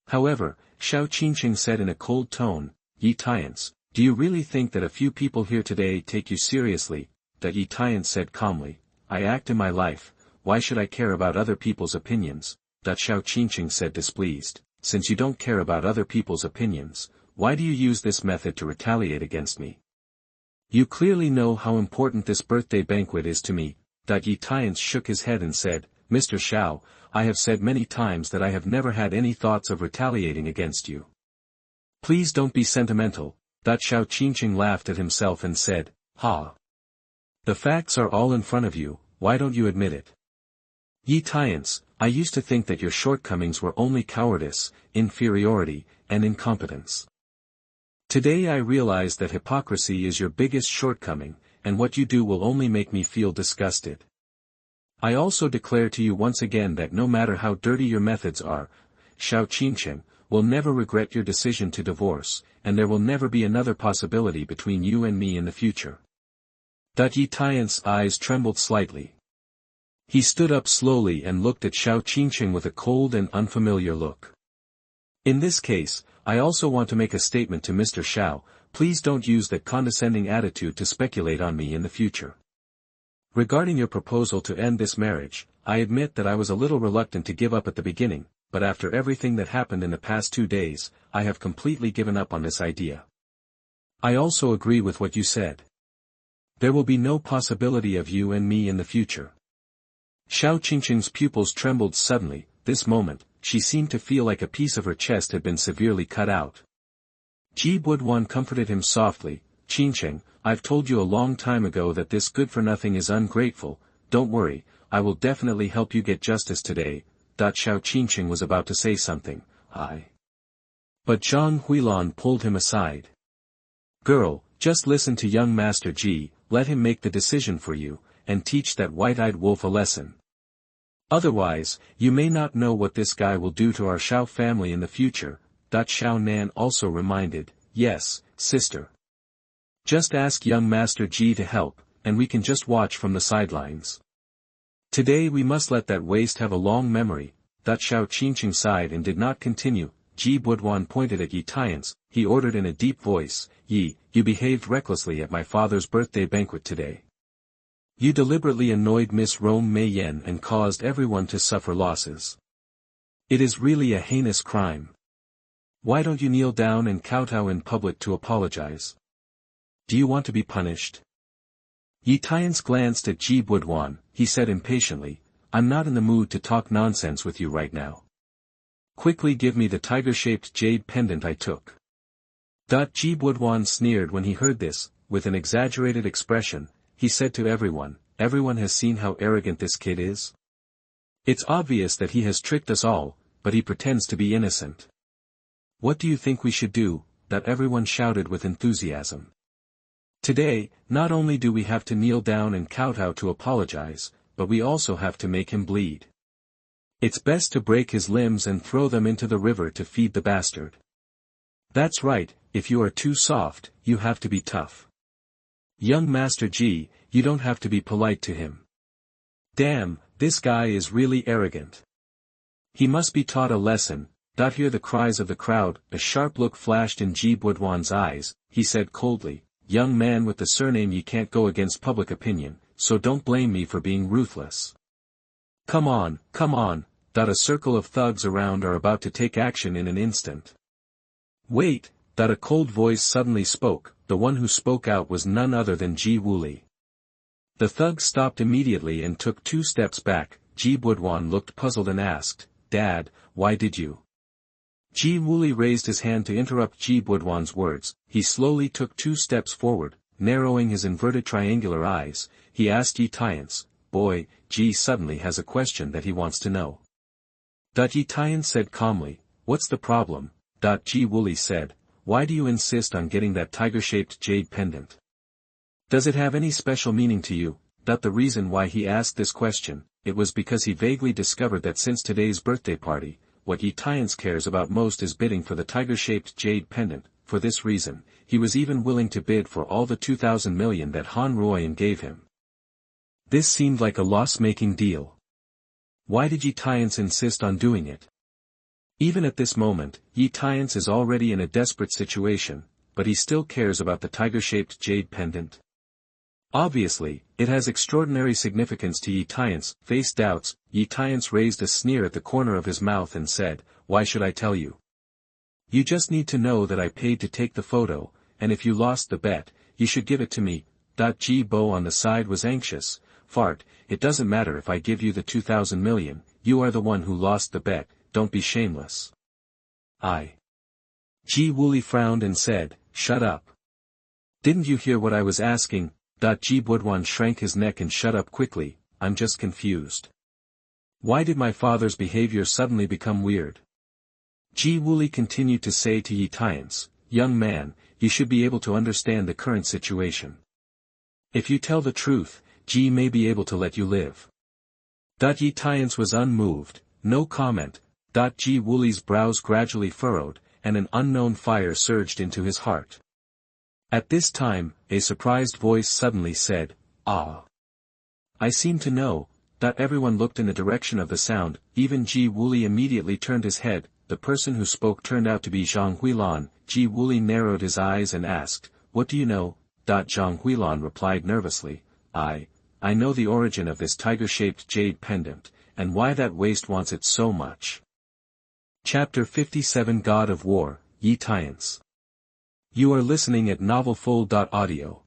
However, Xiao Qingcheng said in a cold tone, Ye Tiance, do you really think that a few people here today take you seriously? Ye Tiance said calmly, I act in my life, why should I care about other people's opinions? Xiao Qingcheng said displeased, since you don't care about other people's opinions, why do you use this method to retaliate against me? You clearly know how important this birthday banquet is to me. Ye Tiance shook his head and said, Mr. Xiao, I have said many times that I have never had any thoughts of retaliating against you. Please don't be sentimental. Xiao Qingcheng laughed at himself and said, Ha! The facts are all in front of you, why don't you admit it? Ye Tiance, I used to think that your shortcomings were only cowardice, inferiority, and incompetence. Today I realize that hypocrisy is your biggest shortcoming, and what you do will only make me feel disgusted. I also declare to you once again that no matter how dirty your methods are, Xiao Qingcheng will never regret your decision to divorce, and there will never be another possibility between you and me in the future. Ye Tiance's eyes trembled slightly. He stood up slowly and looked at Xiao Qingcheng with a cold and unfamiliar look. In this case, I also want to make a statement to Mr. Xiao, please don't use that condescending attitude to speculate on me in the future. Regarding your proposal to end this marriage, I admit that I was a little reluctant to give up at the beginning, but after everything that happened in the past 2 days, I have completely given up on this idea. I also agree with what you said. There will be no possibility of you and me in the future. Xiao Qingcheng's pupils trembled suddenly. This moment, she seemed to feel like a piece of her chest had been severely cut out. Ji Budwan comforted him softly, Qingcheng, I've told you a long time ago that this good-for-nothing is ungrateful, don't worry, I will definitely help you get justice today. Xiao Qingcheng was about to say something, but Zhang Huilan pulled him aside. Girl, just listen to young Master Ji, let him make the decision for you, and teach that white-eyed wolf a lesson. Otherwise, you may not know what this guy will do to our Xiao family in the future. Xiao Nan also reminded, yes, sister. Just ask young Master Ji to help, and we can just watch from the sidelines. Today we must let that waste have a long memory. Xiao Qingcheng sighed and did not continue. Ji Buduan pointed at Ye Tiance. He ordered in a deep voice, Yi, you behaved recklessly at my father's birthday banquet today. You deliberately annoyed Miss Rong Meiyan and caused everyone to suffer losses. It is really a heinous crime. Why don't you kneel down and kowtow in public to apologize? Do you want to be punished? Ye Tiance glanced at Ji Buduan. He said impatiently, I'm not in the mood to talk nonsense with you right now. Quickly give me the tiger-shaped jade pendant I took. Ji Buduan sneered when he heard this. With an exaggerated expression, he said to everyone has seen how arrogant this kid is. It's obvious that he has tricked us all, but he pretends to be innocent. What do you think we should do? Everyone shouted with enthusiasm. Today, not only do we have to kneel down and kowtow to apologize, but we also have to make him bleed. It's best to break his limbs and throw them into the river to feed the bastard. That's right, if you are too soft, you have to be tough. Young Master Ji, you don't have to be polite to him. Damn, this guy is really arrogant. He must be taught a lesson. Hear the cries of the crowd. A sharp look flashed in Ji Buduan's eyes. He said coldly, young man with the surname, you can't go against public opinion, so don't blame me for being ruthless. Come on. A circle of thugs around are about to take action in an instant. Wait, a cold voice suddenly spoke. The one who spoke out was none other than Ji Wuli. The thugs stopped immediately and took 2 steps back. Ji Buduan looked puzzled and asked, Dad, why did you? Ji Wuli raised his hand to interrupt Ji Buduan's words. He slowly took 2 steps forward, narrowing his inverted triangular eyes. He asked Ye Tiance, boy, Ji suddenly has a question that he wants to know. Ye Tiance said calmly, what's the problem? Ji Wuli said, why do you insist on getting that tiger-shaped jade pendant? Does it have any special meaning to you? The reason why he asked this question, it was because he vaguely discovered that since today's birthday party, what Ye Tiance cares about most is bidding for the tiger-shaped jade pendant. For this reason, he was even willing to bid for all the 2,000 million that Han Ruoyun gave him. This seemed like a loss-making deal. Why did Ye Tiance insist on doing it? Even at this moment, Ye Tiance is already in a desperate situation, but he still cares about the tiger-shaped jade pendant. Obviously, it has extraordinary significance to Ye Tiance. Faced doubts, Ye Tiance raised a sneer at the corner of his mouth and said, why should I tell you? You just need to know that I paid to take the photo, and if you lost the bet, you should give it to me. Ji Bo on the side was anxious. Fart, it doesn't matter if I give you the 2,000 million, you are the one who lost the bet, don't be shameless. Ji Wuli frowned and said, shut up. Didn't you hear what I was asking? Ji Buduan shrank his neck and shut up quickly, I'm just confused. Why did my father's behavior suddenly become weird? Ji Wuli continued to say to Ye Tiance, young man, you should be able to understand the current situation. If you tell the truth, Ji may be able to let you live. Ye Tiance was unmoved, no comment. Ji Wuli's brows gradually furrowed, and an unknown fire surged into his heart. At this time, a surprised voice suddenly said, ah. I seem to know. Everyone looked in the direction of the sound. Even Ji Wuli immediately turned his head. The person who spoke turned out to be Zhang Huilan. Ji Wuli narrowed his eyes and asked, what do you know? Zhang Huilan replied nervously, I know the origin of this tiger-shaped jade pendant, and why that waste wants it so much. Chapter 57 God of War, Ye Tiance. You are listening at novelfull.audio.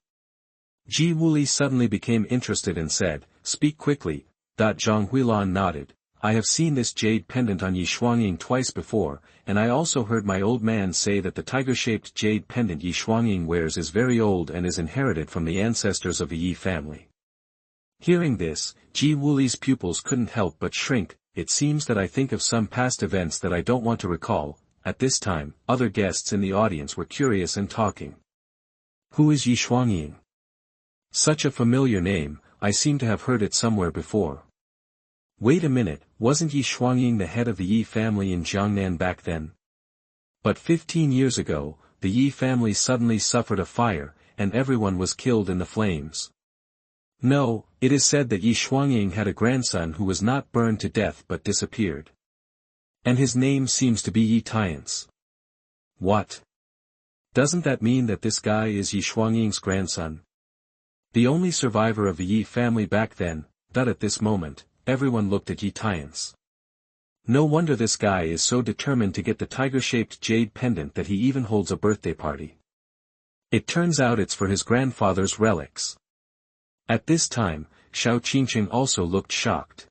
Ji Wuli suddenly became interested and said, speak quickly. Zhang Huilan nodded. I have seen this jade pendant on Yi Shuangying twice before, and I also heard my old man say that the tiger-shaped jade pendant Yi Shuangying wears is very old and is inherited from the ancestors of the Yi family. Hearing this, Ji Wuli's pupils couldn't help but shrink. It seems that I think of some past events that I don't want to recall. At this time, other guests in the audience were curious and talking. Who is Yi Shuangying? Such a familiar name, I seem to have heard it somewhere before. Wait a minute, wasn't Yi Shuangying the head of the Yi family in Jiangnan back then? But 15 years ago, the Yi family suddenly suffered a fire, and everyone was killed in the flames. No, it is said that Yi Shuangying had a grandson who was not burned to death but disappeared. And his name seems to be Ye Tiance. What? Doesn't that mean that this guy is Yi Shuangying's grandson? The only survivor of the Yi family back then, that at this moment, everyone looked at Ye Tiance. No wonder this guy is so determined to get the tiger-shaped jade pendant that he even holds a birthday party. It turns out it's for his grandfather's relics. At this time, Xiao Qingcheng also looked shocked.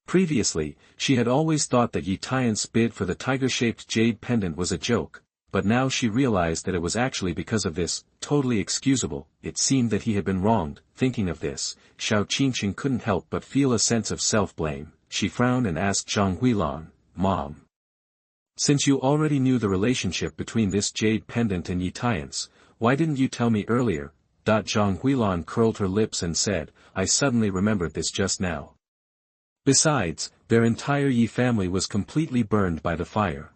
Previously, she had always thought that Ye Tiance's bid for the tiger-shaped jade pendant was a joke, but now she realized that it was actually because of this, totally excusable. It seemed that he had been wronged. Thinking of this, Xiao Qingcheng couldn't help but feel a sense of self-blame. She frowned and asked Zhang Huilan, "Mom, since you already knew the relationship between this jade pendant and Ye Tiance, why didn't you tell me earlier?" Zhang Huilan curled her lips and said, "I suddenly remembered this just now. Besides, their entire Yi family was completely burned by the fire.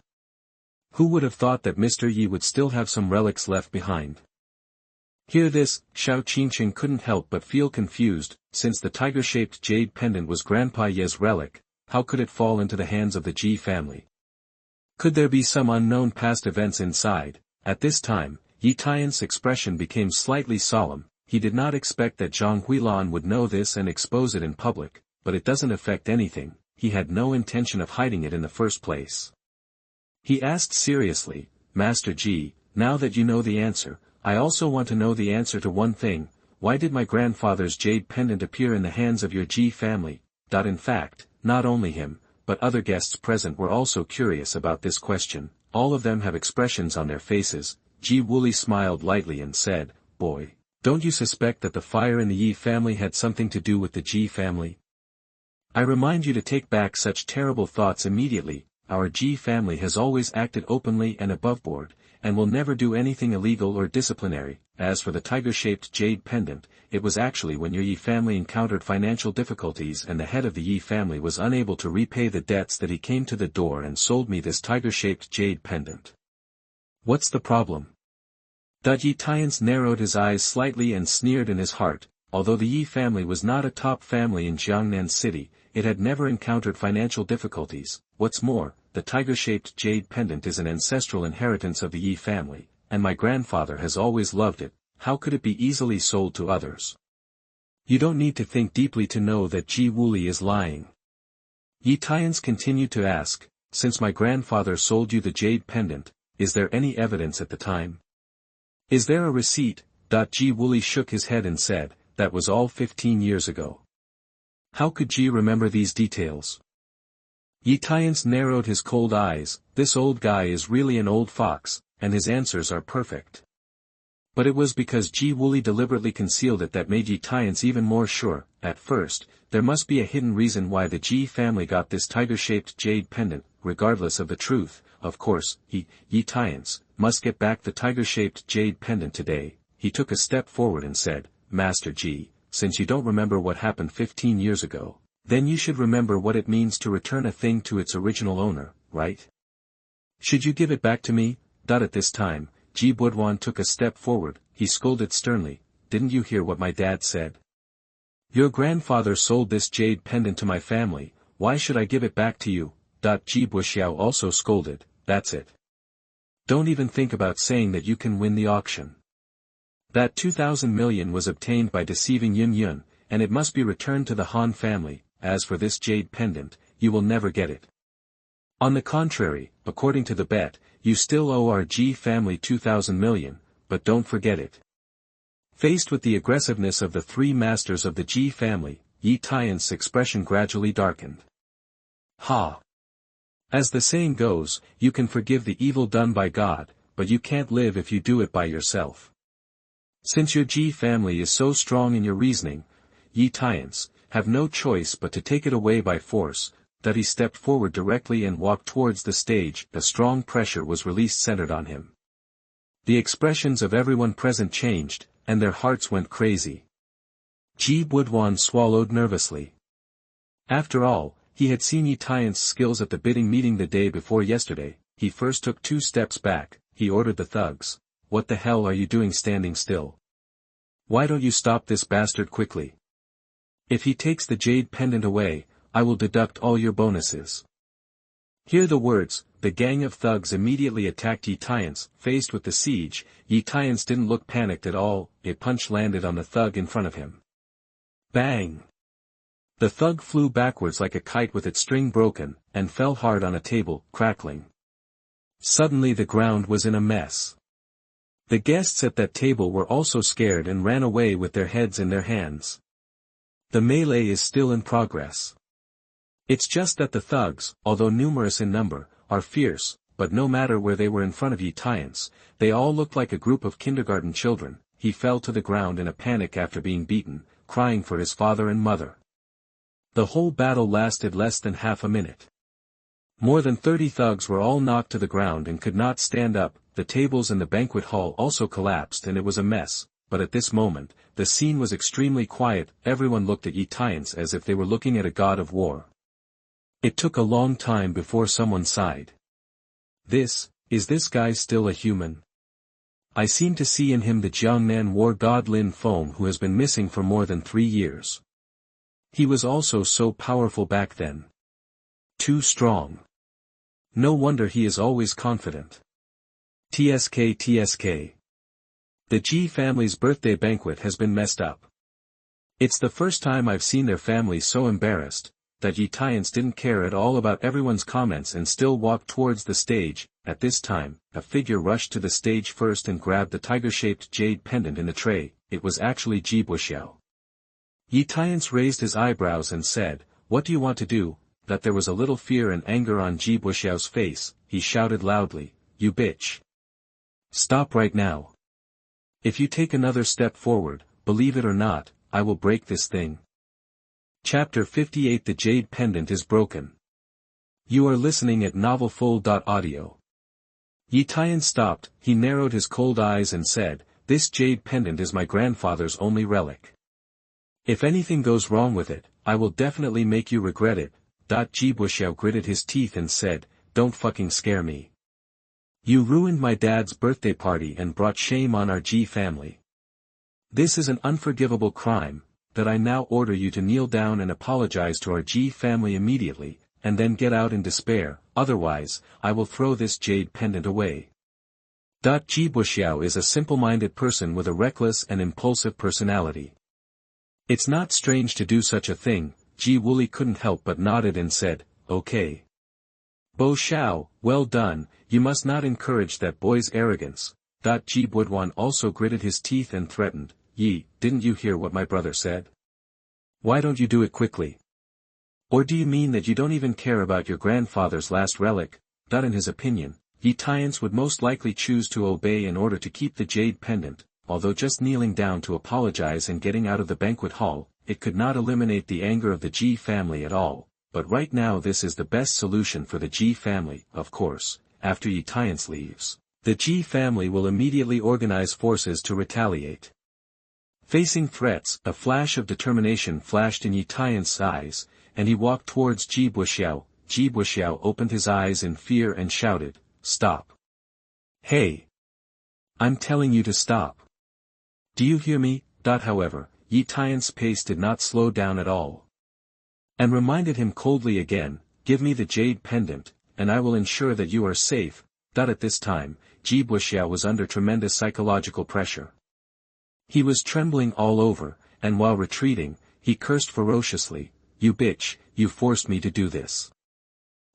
Who would have thought that Mr. Yi would still have some relics left behind?" Hear this, Xiao Qingcheng couldn't help but feel confused. Since the tiger-shaped jade pendant was Grandpa Ye's relic, how could it fall into the hands of the Ji family? Could there be some unknown past events inside? At this time, Ye Tiance's expression became slightly solemn. He did not expect that Zhang Huilan would know this and expose it in public, but it doesn't affect anything. He had no intention of hiding it in the first place. He asked seriously, "Master Ji, now that you know the answer, I also want to know the answer to one thing. Why did my grandfather's jade pendant appear in the hands of your Ji family?" In fact, not only him, but other guests present were also curious about this question. All of them have expressions on their faces. Ji Wuli smiled lightly and said, "Boy, don't you suspect that the fire in the Yi family had something to do with the Ji family? I remind you to take back such terrible thoughts immediately. Our Ji family has always acted openly and aboveboard, and will never do anything illegal or disciplinary. As for the tiger-shaped jade pendant, it was actually when your Yi family encountered financial difficulties and the head of the Yi family was unable to repay the debts that he came to the door and sold me this tiger-shaped jade pendant. What's the problem?" Ye Tiance narrowed his eyes slightly and sneered in his heart. Although the Yi family was not a top family in Jiangnan City, it had never encountered financial difficulties. What's more, the tiger-shaped jade pendant is an ancestral inheritance of the Yi family, and my grandfather has always loved it. How could it be easily sold to others? You don't need to think deeply to know that Ji Wuli is lying. Ye Tiance continued to ask, "Since my grandfather sold you the jade pendant, is there any evidence at the time? Is there a receipt?" Ji Wuli shook his head and said, "That was all 15 years ago. How could Ji remember these details?" Ye Tiance narrowed his cold eyes. This old guy is really an old fox, and his answers are perfect. But it was because Ji Wuli deliberately concealed it that made Ye Tiance even more sure. At first, there must be a hidden reason why the Ji family got this tiger-shaped jade pendant. Regardless of the truth, of course, Ye Tiance must get back the tiger-shaped jade pendant today. He took a step forward and said, "Master Ji, since you don't remember what happened 15 years ago, then you should remember what it means to return a thing to its original owner, right? Should you give it back to me?" At this time, Ji Budwan took a step forward. He scolded sternly, "Didn't you hear what my dad said? Your grandfather sold this jade pendant to my family, why should I give it back to you?" Ji Buxiao also scolded, "That's it. Don't even think about saying that you can win the auction. That 2,000 million was obtained by deceiving Yun Yun, and it must be returned to the Han family. As for this jade pendant, you will never get it. On the contrary, according to the bet, you still owe our Ji family 2,000 million, but don't forget it." Faced with the aggressiveness of the three masters of the Ji family, Ye Tiance's expression gradually darkened. "Ha! As the saying goes, you can forgive the evil done by God, but you can't live if you do it by yourself. Since your Ji family is so strong in your reasoning, Ye Tiance, have no choice but to take it away by force." He stepped forward directly and walked towards the stage. A strong pressure was released centered on him. The expressions of everyone present changed, and their hearts went crazy. Ji Budwan swallowed nervously. After all, he had seen Ye Tiance's skills at the bidding meeting the day before yesterday. He first took 2 steps back. He ordered the thugs. "What the hell are you doing standing still? Why don't you stop this bastard quickly? If he takes the jade pendant away, I will deduct all your bonuses." Hear the words. The gang of thugs immediately attacked Ye Tiance. Faced with the siege, Ye Tiance didn't look panicked at all. A punch landed on the thug in front of him. Bang! The thug flew backwards like a kite with its string broken, and fell hard on a table, crackling. Suddenly the ground was in a mess. The guests at that table were also scared and ran away with their heads in their hands. The melee is still in progress. It's just that the thugs, although numerous in number, are fierce, but no matter where they were in front of Ye Tiance, they all looked like a group of kindergarten children. He fell to the ground in a panic after being beaten, crying for his father and mother. The whole battle lasted less than half a minute. More than 30 thugs were all knocked to the ground and could not stand up. The tables in the banquet hall also collapsed and it was a mess, but at this moment, the scene was extremely quiet. Everyone looked at Ye Tiance as if they were looking at a god of war. It took a long time before someone sighed. Is this guy still a human? I seem to see in him the Jiangnan war god Lin Feng who has been missing for more than 3 years. He was also so powerful back then. Too strong. No wonder he is always confident. TSK. The Ji family's birthday banquet has been messed up. It's the first time I've seen their family so embarrassed, that Ye Tiance didn't care at all about everyone's comments and still walked towards the stage. At this time, a figure rushed to the stage first and grabbed the tiger-shaped jade pendant in the tray. It was actually Ji Buxiao. Ye Tiance raised his eyebrows and said, "What do you want to do?" That there was a little fear and anger on Ji Buxiao's face. He shouted loudly, "You bitch! Stop right now. If you take another step forward, believe it or not, I will break this thing." Chapter 58 The Jade Pendant is Broken. You are listening at novelfull.audio. Ye Tiance stopped. He narrowed his cold eyes and said, "This jade pendant is my grandfather's only relic. If anything goes wrong with it, I will definitely make you regret it." Ji Buxiao gritted his teeth and said, "Don't fucking scare me. You ruined my dad's birthday party and brought shame on our Ji family. This is an unforgivable crime, that I now order you to kneel down and apologize to our Ji family immediately, and then get out in despair, otherwise, I will throw this jade pendant away." Ji Buxiao is a simple-minded person with a reckless and impulsive personality. It's not strange to do such a thing. Ji Wuli couldn't help but nodded and said, "Okay. Bo Xiao, well done, you must not encourage that boy's arrogance." Ji Buduan also gritted his teeth and threatened, "Yi, didn't you hear what my brother said? Why don't you do it quickly? Or do you mean that you don't even care about your grandfather's last relic?" In his opinion, Ye Tiance would most likely choose to obey in order to keep the jade pendant, although just kneeling down to apologize and getting out of the banquet hall, it could not eliminate the anger of the Ji family at all. But right now this is the best solution for the Ji family. Of course, after Ye Tiance leaves, the Ji family will immediately organize forces to retaliate. Facing threats, a flash of determination flashed in Ye Tiance's eyes, and he walked towards Ji Buxiao. Ji Buxiao opened his eyes in fear and shouted, "Stop! Hey! I'm telling you to stop! Do you hear me?" However, Ye Tiance's pace did not slow down at all. And reminded him coldly again, "Give me the jade pendant, and I will ensure that you are safe." At this time, Ji Buxiao was under tremendous psychological pressure. He was trembling all over, and while retreating, he cursed ferociously, "You bitch, you forced me to do this.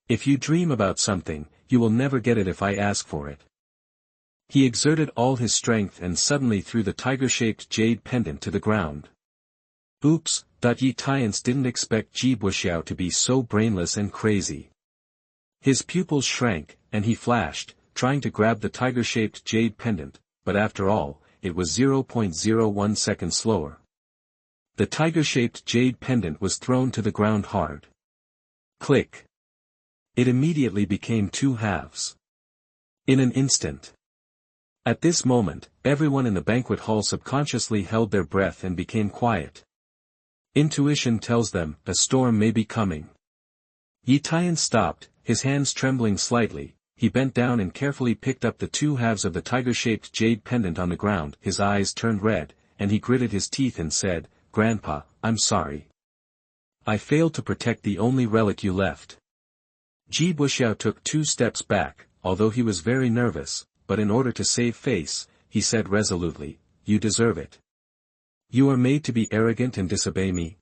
If you dream about something, you will never get it if I ask for it." He exerted all his strength and suddenly threw the tiger-shaped jade pendant to the ground. Oops! Ye Tiance didn't expect Ji Buxiao to be so brainless and crazy. His pupils shrank, and he flashed, trying to grab the tiger-shaped jade pendant, but after all, it was 0.01 seconds slower. The tiger-shaped jade pendant was thrown to the ground hard. Click! It immediately became 2 halves. In an instant. At this moment, everyone in the banquet hall subconsciously held their breath and became quiet. Intuition tells them, a storm may be coming. Ye Tiance stopped, his hands trembling slightly. He bent down and carefully picked up the two halves of the tiger-shaped jade pendant on the ground. His eyes turned red, and he gritted his teeth and said, "Grandpa, I'm sorry. I failed to protect the only relic you left." Ji Buxiao took 2 steps back, although he was very nervous, but in order to save face, he said resolutely, "You deserve it. You are made to be arrogant and disobey me.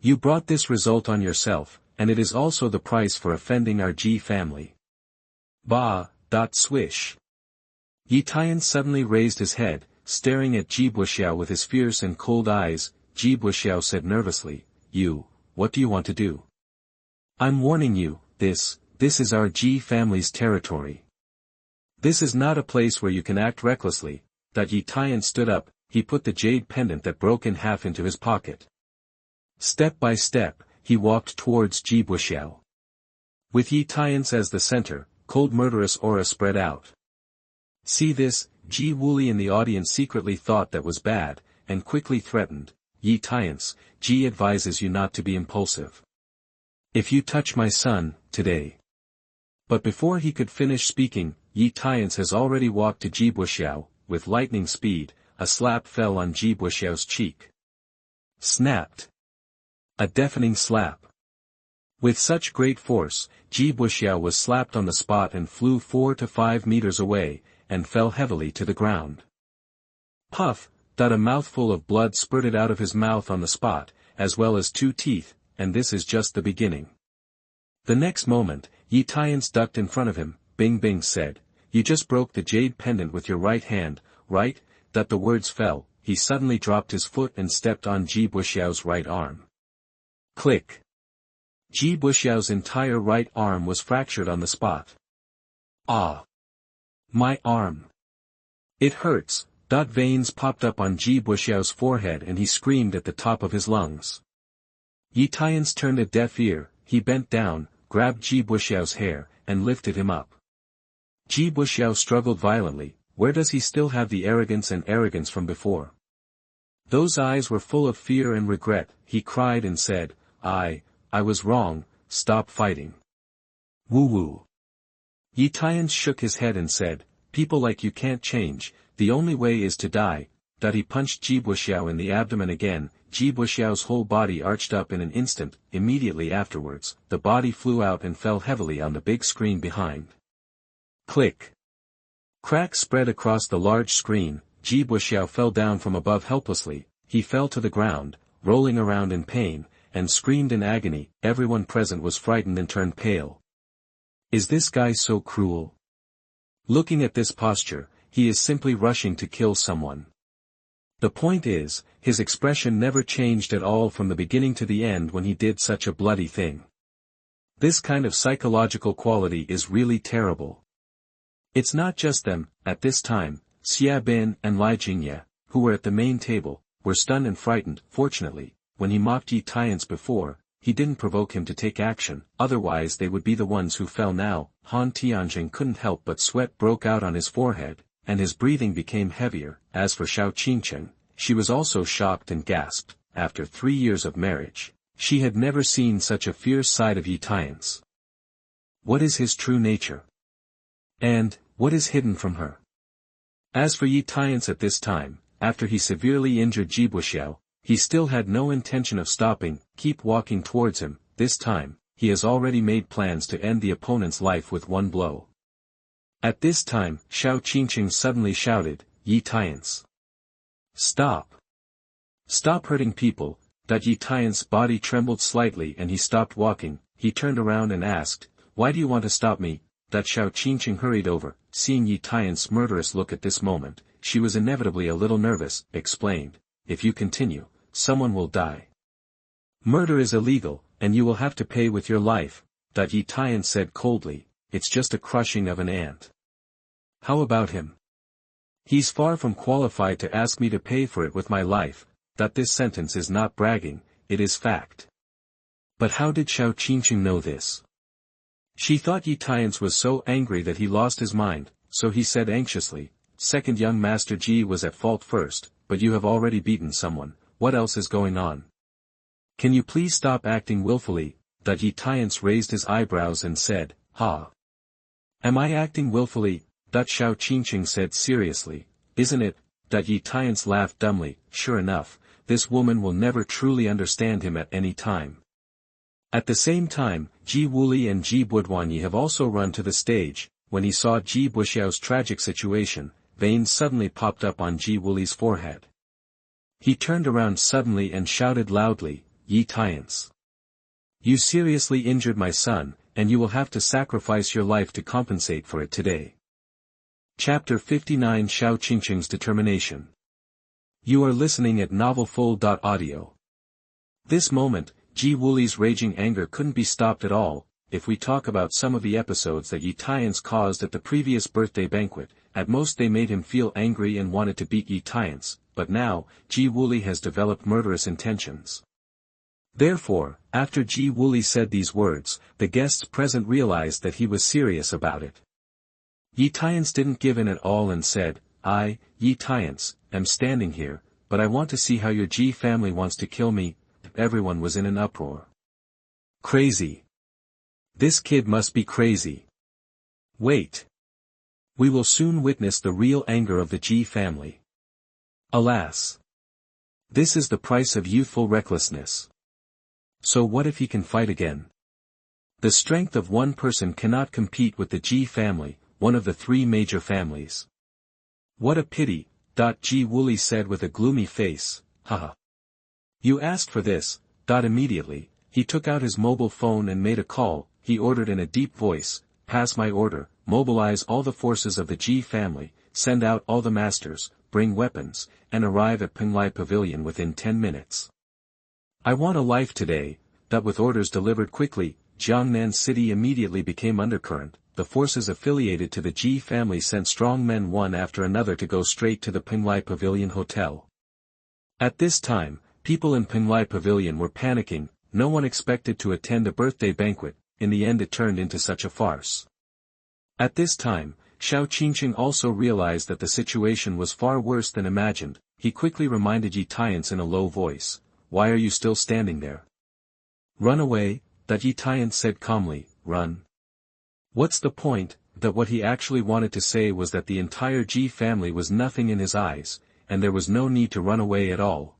You brought this result on yourself, and it is also the price for offending our Ji family." Bah, swish. Ye Tiance suddenly raised his head, staring at Ji Buxiao with his fierce and cold eyes. Ji Buxiao said nervously, What do you want to do?" "I'm warning you, this is our Ji family's territory. This is not a place where you can act recklessly." That Ye Tiance stood up, he put the jade pendant that broke in half into his pocket. Step by step, he walked towards Ji Buxiao. With Ye Tiance as the center, cold murderous aura spread out. "See this?" Ji Wuli in the audience secretly thought that was bad, and quickly threatened, "Ye Tiance, Ji advises you not to be impulsive. If you touch my son, today." But before he could finish speaking, Ye Tiance has already walked to Ji Buxiao. With lightning speed, a slap fell on Ji Buxiao's cheek. Snapped. A deafening slap. With such great force, Ji Buxiao was slapped on the spot and flew 4 to 5 meters away, and fell heavily to the ground. Puff, a mouthful of blood spurted out of his mouth on the spot, as well as 2 teeth, and this is just the beginning. The next moment, Ye Tiance ducked in front of him. Bing Bing said, "You just broke the jade pendant with your right hand, right?" That the words fell, he suddenly dropped his foot and stepped on Ji Buxiao's right arm. Click. Ji Buxiao's entire right arm was fractured on the spot. "Ah! My arm! It hurts!" Veins popped up on Ji Buxiao's forehead and he screamed at the top of his lungs. Ye Tiance turned a deaf ear. He bent down, grabbed Ji Buxiao's hair, and lifted him up. Ji Buxiao struggled violently. Where does he still have the arrogance from before? Those eyes were full of fear and regret. He cried and said, I was wrong, stop fighting. Woo-woo. Ye Tiance shook his head and said, "People like you can't change, the only way is to die." He punched Ji Buxiao in the abdomen again. Ji Buxiao's whole body arched up in an instant. Immediately afterwards, the body flew out and fell heavily on the big screen behind. Click. Cracks spread across the large screen. Ji Buxiao fell down from above helplessly. He fell to the ground, rolling around in pain, and screamed in agony. Everyone present was frightened and turned pale. Is this guy so cruel? Looking at this posture, he is simply rushing to kill someone. The point is, his expression never changed at all from the beginning to the end when he did such a bloody thing. This kind of psychological quality is really terrible. It's not just them. At this time, Xia Bin and Li Jingye, who were at the main table, were stunned and frightened. Fortunately, when he mocked Ye Tiance before, he didn't provoke him to take action, otherwise they would be the ones who fell now. Han Tianjing couldn't help but sweat broke out on his forehead, and his breathing became heavier. As for Xiao Qingcheng, she was also shocked and gasped. After 3 years of marriage, she had never seen such a fierce side of Ye Tiance. What is his true nature? And, what is hidden from her? As for Ye Tiance at this time, after he severely injured Ji Buxiao, he still had no intention of stopping. Keep walking towards him. This time, he has already made plans to end the opponent's life with one blow. At this time, Xiao Qingcheng suddenly shouted, Ye Tiance. Stop! Stop hurting people. Ye Tiance's body trembled slightly and he stopped walking. He turned around and asked, Why do you want to stop me? Xiao Qingcheng hurried over. Seeing Ye Tiance's murderous look at this moment, she was inevitably a little nervous. Explained, if you continue, someone will die. Murder is illegal, and you will have to pay with your life. Ye Tiance said coldly, it's just a crushing of an ant. How about him? He's far from qualified to ask me to pay for it with my life. This sentence is not bragging, it is fact. But how did Xiao Qingcheng know this? She thought Ye Tiance was so angry that he lost his mind, so he said anxiously, Second young Master Ji was at fault first, but you have already beaten someone. What else is going on? Can you please stop acting willfully? Does Ye Tiance raised his eyebrows and said, Ha! Am I acting willfully? Xiao Qingcheng said seriously, isn't it? Does Ye Tiance laughed dumbly, sure enough, this woman will never truly understand him at any time. At the same time, Ji Wuli and Ji Budwanyi have also run to the stage. When he saw Ji Buxiao's tragic situation, veins suddenly popped up on Ji Wuli's forehead. He turned around suddenly and shouted loudly, Ye Tiance! You seriously injured my son, and you will have to sacrifice your life to compensate for it today. Chapter 59 Xiao Qingcheng's Determination. You are listening at novelfull.audio. This moment, Ji Wuli's raging anger couldn't be stopped at all. If we talk about some of the episodes that Ye Tiance caused at the previous birthday banquet, at most they made him feel angry and wanted to beat Ye Tiance, but now, Ji Wuli has developed murderous intentions. Therefore, after Ji Wuli said these words, the guests present realized that he was serious about it. Ye Tiance didn't give in at all and said, I, Ye Tiance, am standing here, but I want to see how your Ji family wants to kill me. Everyone was in an uproar. Crazy. This kid must be crazy. Wait. We will soon witness the real anger of the Ji family. Alas. This is the price of youthful recklessness. So what if he can fight again? The strength of one person cannot compete with the Ji family, one of the three major families. What a pity, Ji Wuli said with a gloomy face, haha. You asked for this, immediately, he took out his mobile phone and made a call. He ordered in a deep voice, pass my order, mobilize all the forces of the Ji family, send out all the masters, bring weapons, and arrive at Penglai Pavilion within 10 minutes. I want a life today. With orders delivered quickly, Jiangnan City immediately became undercurrent. The forces affiliated to the Ji family sent strong men one after another to go straight to the Penglai Pavilion Hotel. At this time, people in Penglai Pavilion were panicking. No one expected to attend a birthday banquet. In the end it turned into such a farce. At this time, Xiao Qingcheng also realized that the situation was far worse than imagined. He quickly reminded Ye Tiance in a low voice, why are you still standing there? Run away, Ye Tiance said calmly, run. What's the point? What he actually wanted to say was that the entire Ji family was nothing in his eyes, and there was no need to run away at all.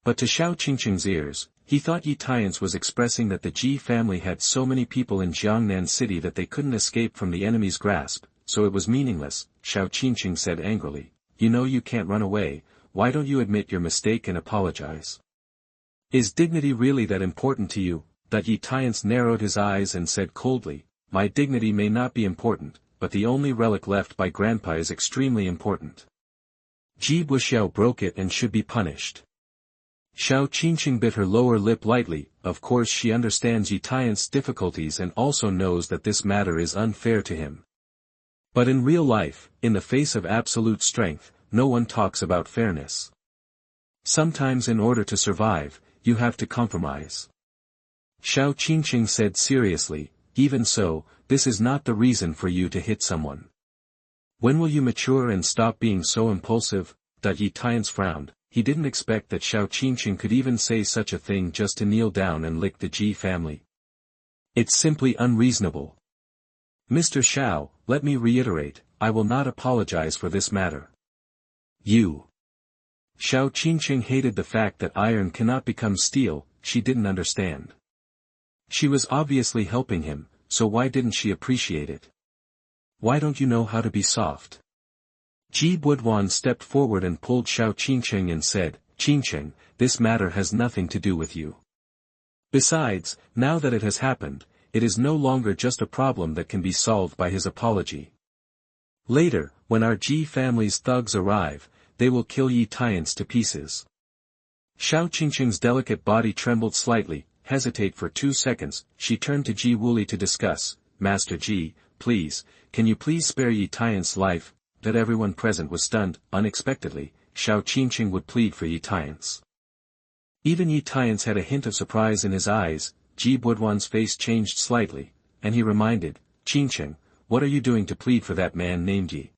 But to Xiao Qingcheng's ears, he thought Ye Tiance was expressing that the Ji family had so many people in Jiangnan City that they couldn't escape from the enemy's grasp, so it was meaningless. Xiao Qingcheng said angrily, you know you can't run away, why don't you admit your mistake and apologize? Is dignity really that important to you? Ye Tiance narrowed his eyes and said coldly, my dignity may not be important, but the only relic left by Grandpa is extremely important. Ji Buxiao broke it and should be punished. Xiao Qingcheng bit her lower lip lightly. Of course she understands Ye Tiance's difficulties and also knows that this matter is unfair to him. But in real life, in the face of absolute strength, no one talks about fairness. Sometimes in order to survive, you have to compromise. Xiao Qingcheng said seriously, even so, this is not the reason for you to hit someone. When will you mature and stop being so impulsive? Ye Tiance frowned. He didn't expect that Xiao Qingcheng could even say such a thing just to kneel down and lick the Ji family. It's simply unreasonable. Mr. Xiao, let me reiterate, I will not apologize for this matter. You. Xiao Qingcheng hated the fact that iron cannot become steel. She didn't understand. She was obviously helping him, so why didn't she appreciate it? Why don't you know how to be soft? Ji Budwan stepped forward and pulled Xiao Qingcheng and said, Qingcheng, this matter has nothing to do with you. Besides, now that it has happened, it is no longer just a problem that can be solved by his apology. Later, when our Ji family's thugs arrive, they will kill Ye Tiance to pieces. Xiao Qingcheng's delicate body trembled slightly. Hesitate for 2 seconds, she turned to Ji Wuli to discuss, Master Ji, please, can you please spare Ye Tiance's life? That everyone present was stunned. Unexpectedly, Xiao Qingcheng would plead for Ye Tiance. Even Ye Tiance had a hint of surprise in his eyes. Ji Budwan's face changed slightly, and he reminded, Qingcheng, what are you doing to plead for that man named Ye?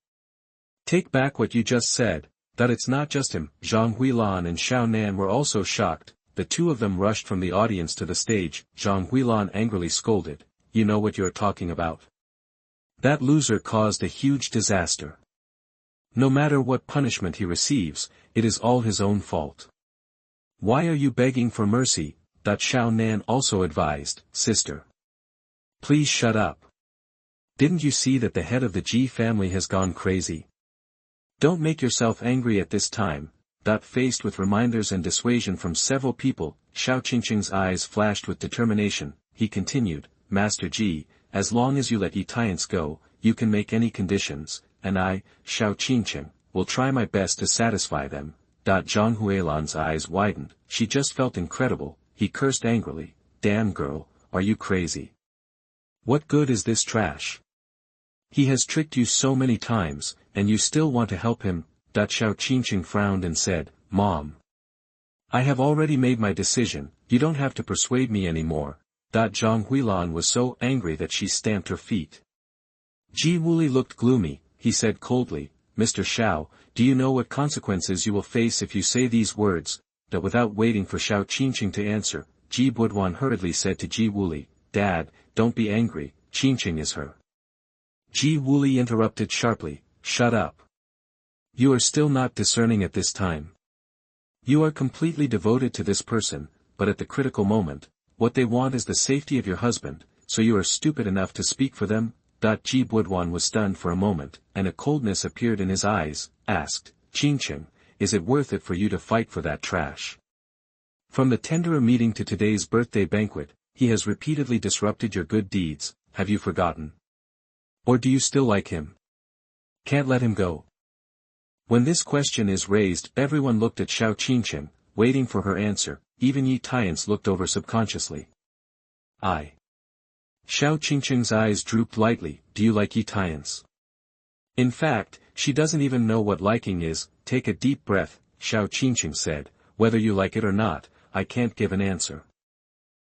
Take back what you just said, that it's not just him. Zhang Huilan and Xiao Nan were also shocked. the two of them rushed from the audience to the stage. Zhang Huilan angrily scolded, "You know what you're talking about? That loser caused a huge disaster. No matter what punishment he receives, it is all his own fault. Why are you begging for mercy?" Xiao Nan also advised, "Sister, please shut up. Didn't you see that the head of the Ji family has gone crazy? Don't make yourself angry at this time." Faced with reminders and dissuasion from several people, Xiao Qingcheng's eyes flashed with determination. He continued, "Master Ji, as long as you let Ye Tiance go, you can make any conditions, and I, Xiao Qingcheng, will try my best to satisfy them." Zhang Huilan's eyes widened. She just felt incredible. He cursed angrily, "Damn girl, are you crazy? What good is this trash? He has tricked you so many times, and you still want to help him?" Xiao Qingcheng frowned and said, "Mom, I have already made my decision, you don't have to persuade me anymore." Zhang Huilan was so angry that she stamped her feet. Ji Wuli looked gloomy. He said coldly, "Mr. Xiao, do you know what consequences you will face if you say these words?" Without waiting for Xiao Qingcheng to answer, Ji Budwan hurriedly said to Ji Wuli, "Dad, don't be angry, Qingcheng is her." Ji Wuli interrupted sharply, "Shut up. You are still not discerning at this time. You are completely devoted to this person, but at the critical moment, what they want is the safety of your husband, so you are stupid enough to speak for them?" Ji Budwan was stunned for a moment, and a coldness appeared in his eyes, asked, "Qingcheng, is it worth it for you to fight for that trash? From the tenderer meeting to today's birthday banquet, he has repeatedly disrupted your good deeds, have you forgotten? Or do you still like him? Can't let him go?" When this question is raised, everyone looked at Xiao Qingcheng, waiting for her answer. Even Ye Tiance looked over subconsciously. "I." Xiao Qingcheng's eyes drooped lightly. "Do you like Ye Tiance? In fact, she doesn't even know what liking is." "Take a deep breath," Xiao Qingcheng said, "whether you like it or not, I can't give an answer.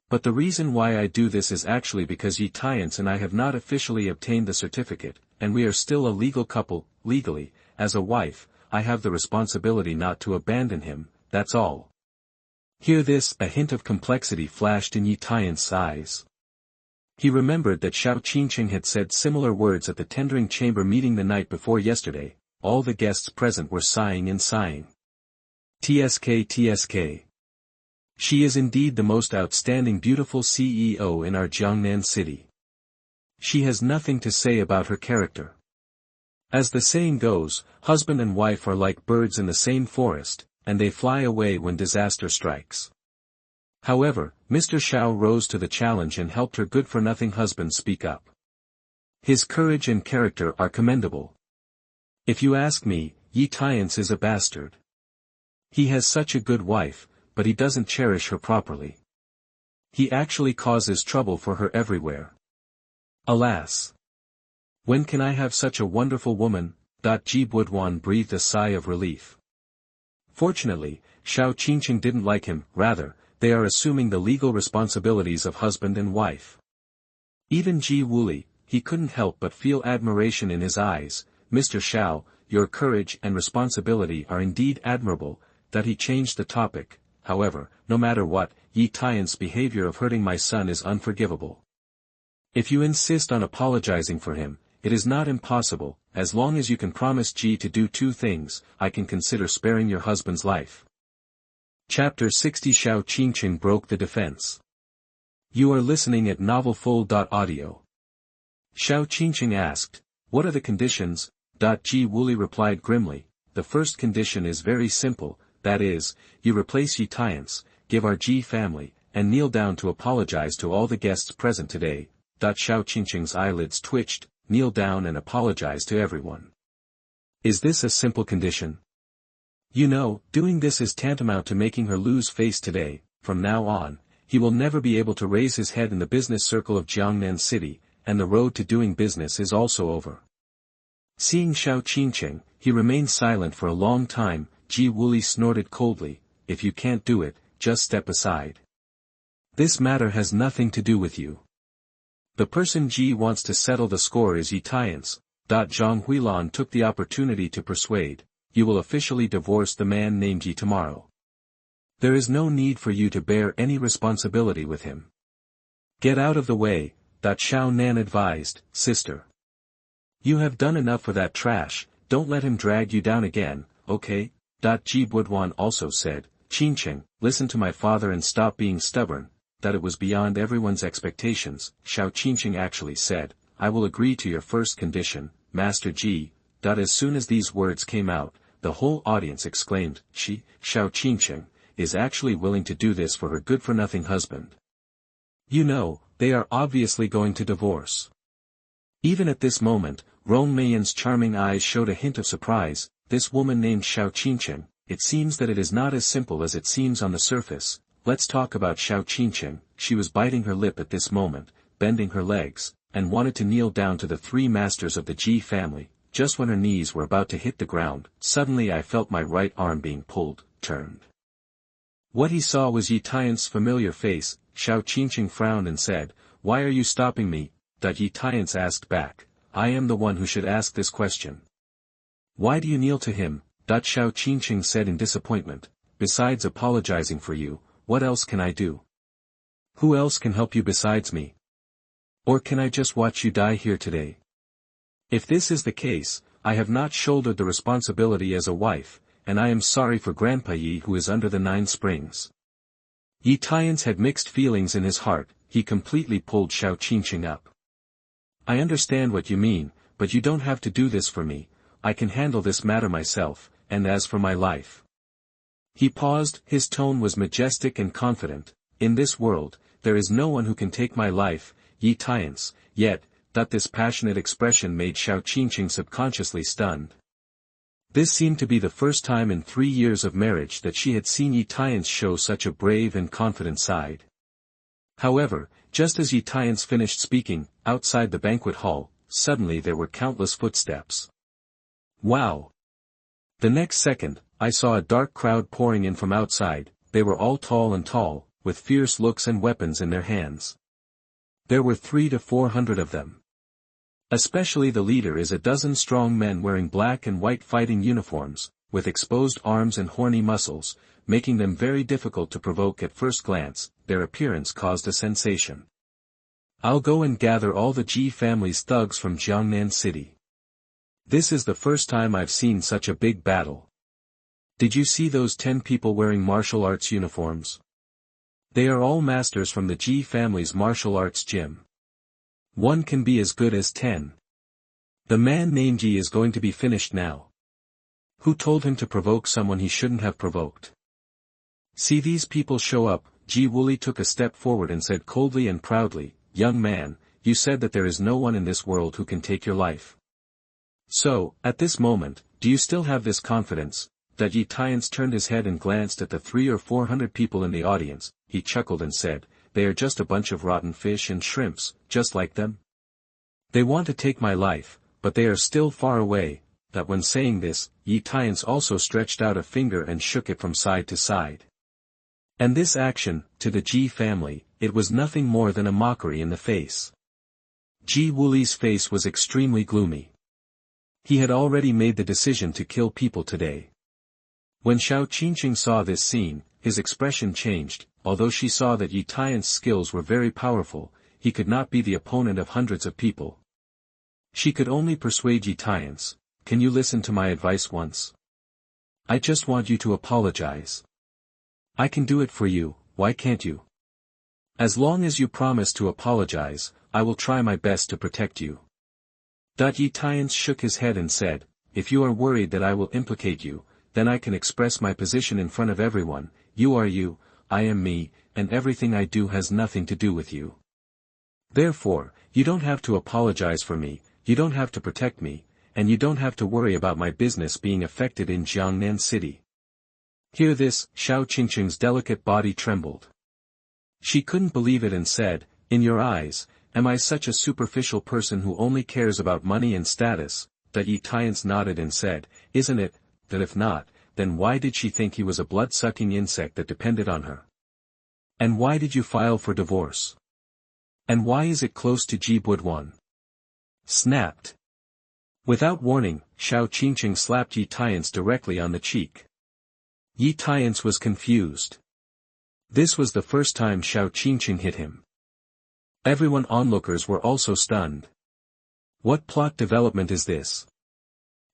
But the reason why I do this is actually because Ye Tiance and I have not officially obtained the certificate, and we are still a legal couple. Legally, as a wife, I have the responsibility not to abandon him, that's all." Hear this, a hint of complexity flashed in Ye Tiance's eyes. He remembered that Xiao Qingcheng had said similar words at the tendering chamber meeting the night before yesterday. All the guests present were sighing and sighing. TSK. She is indeed the most outstanding beautiful CEO in our Jiangnan city. She has nothing to say about her character. As the saying goes, husband and wife are like birds in the same forest, and they fly away when disaster strikes. However, Mr. Xiao rose to the challenge and helped her good-for-nothing husband speak up. His courage and character are commendable. If you ask me, Ye Tiance is a bastard. He has such a good wife, but he doesn't cherish her properly. He actually causes trouble for her everywhere. Alas! When can I have such a wonderful woman? Ji Budwan breathed a sigh of relief. Fortunately, Xiao Qingcheng didn't like him, rather, they are assuming the legal responsibilities of husband and wife. Even Ji Wuli, he couldn't help but feel admiration in his eyes. "Mr. Xiao, your courage and responsibility are indeed admirable." He changed the topic. "However, no matter what, Ye Tiance's behavior of hurting my son is unforgivable. If you insist on apologizing for him, it is not impossible. As long as you can promise Ji to do two things, I can consider sparing your husband's life." Chapter 60. Xiao Qingcheng broke the defense. You are listening at novelfull.audio. Xiao Qingcheng asked, "What are the conditions?" Ji Wuli replied grimly, "The first condition is very simple, that is, you replace Ye Tiance, give our Ji family, and kneel down to apologize to all the guests present today." Xiao Qingcheng's eyelids twitched. "Kneel down and apologize to everyone. Is this a simple condition? You know, doing this is tantamount to making her lose face today. From now on, he will never be able to raise his head in the business circle of Jiangnan City, and the road to doing business is also over." Seeing Xiao Qingcheng, he remained silent for a long time. Ji Wuli snorted coldly, "If you can't do it, just step aside. This matter has nothing to do with you. The person Ji wants to settle the score is Ye Tiance." Zhang Huilan took the opportunity to persuade, "You will officially divorce the man named Yi tomorrow. There is no need for you to bear any responsibility with him. Get out of the way, Xiao Nan advised, sister. You have done enough for that trash, don't let him drag you down again, okay? Ji Buduan also said, Qingcheng, listen to my father and stop being stubborn, that it was beyond everyone's expectations. Xiao Qingcheng actually said, I will agree to your first condition, Master Ji. As soon as these words came out, the whole audience exclaimed, Xiao Qingcheng, is actually willing to do this for her good-for-nothing husband. You know, they are obviously going to divorce. Even at this moment, Rong Meiyan's charming eyes showed a hint of surprise. This woman named Xiao Qingcheng, it seems that it is not as simple as it seems on the surface. Let's talk about Xiao Qingcheng. She was biting her lip at this moment, bending her legs, and wanted to kneel down to the three masters of the Ji family. Just when her knees were about to hit the ground, suddenly I felt my right arm being turned. What he saw was Ye Tiance's familiar face. Xiao Qingcheng frowned and said, Why are you stopping me? Ye Tiance asked back, I am the one who should ask this question. Why do you kneel to him? Xiao Qingcheng said in disappointment, besides apologizing for you, what else can I do? Who else can help you besides me? Or can I just watch you die here today? If this is the case, I have not shouldered the responsibility as a wife, and I am sorry for Grandpa Yi who is under the 9 springs. Ye Tiance had mixed feelings in his heart. He completely pulled Xiao Qingcheng up. I understand what you mean, but you don't have to do this for me. I can handle this matter myself, and as for my life. He paused, his tone was majestic and confident. In this world, there is no one who can take my life, Ye Tiance, yet, this passionate expression made Xiao Qingcheng subconsciously stunned. This seemed to be the first time in 3 years of marriage that she had seen Ye Tiance show such a brave and confident side. However, just as Ye Tiance finished speaking, outside the banquet hall, suddenly there were countless footsteps. Wow! The next second, I saw a dark crowd pouring in from outside. They were all tall, with fierce looks and weapons in their hands. There were 300 to 400 of them. Especially the leader is a dozen strong men wearing black and white fighting uniforms, with exposed arms and horny muscles, making them very difficult to provoke at first glance. Their appearance caused a sensation. I'll go and gather all the Ji family's thugs from Jiangnan City. This is the first time I've seen such a big battle. Did you see those 10 people wearing martial arts uniforms? They are all masters from the Ji family's martial arts gym. One can be as good as 10. The man named Ji is going to be finished now. Who told him to provoke someone he shouldn't have provoked? See these people show up. Ji Wuli took a step forward and said coldly and proudly, Young man, you said that there is no one in this world who can take your life. So, at this moment, do you still have this confidence? Ye Tiance turned his head and glanced at the 300 or 400 people in the audience. He chuckled and said, They are just a bunch of rotten fish and shrimps, just like them. They want to take my life, but they are still far away. When saying this, Ye Tiance also stretched out a finger and shook it from side to side. And this action, to the Ji family, it was nothing more than a mockery in the face. Ji Wuli's face was extremely gloomy. He had already made the decision to kill people today. When Xiao Qingcheng saw this scene, his expression changed. Although she saw that Ye Tiance's skills were very powerful, he could not be the opponent of hundreds of people. She could only persuade Ye Tiance, Can you listen to my advice once? I just want you to apologize. I can do it for you, why can't you? As long as you promise to apologize, I will try my best to protect you. Ye Tiance shook his head and said, If you are worried that I will implicate you, then I can express my position in front of everyone. You are you, I am me, and everything I do has nothing to do with you. Therefore, you don't have to apologize for me, you don't have to protect me, and you don't have to worry about my business being affected in Jiangnan City. Hear this, Xiao Qingcheng's delicate body trembled. She couldn't believe it and said, In your eyes, am I such a superficial person who only cares about money and status? Ye Tiance nodded and said, Isn't it, that if not, then why did she think he was a blood-sucking insect that depended on her? And why did you file for divorce? And why is it close to Ji Buduan? Snapped. Without warning, Xiao Qingcheng slapped Ye Tiance directly on the cheek. Ye Tiance was confused. This was the first time Xiao Qingcheng hit him. Everyone onlookers were also stunned. What plot development is this?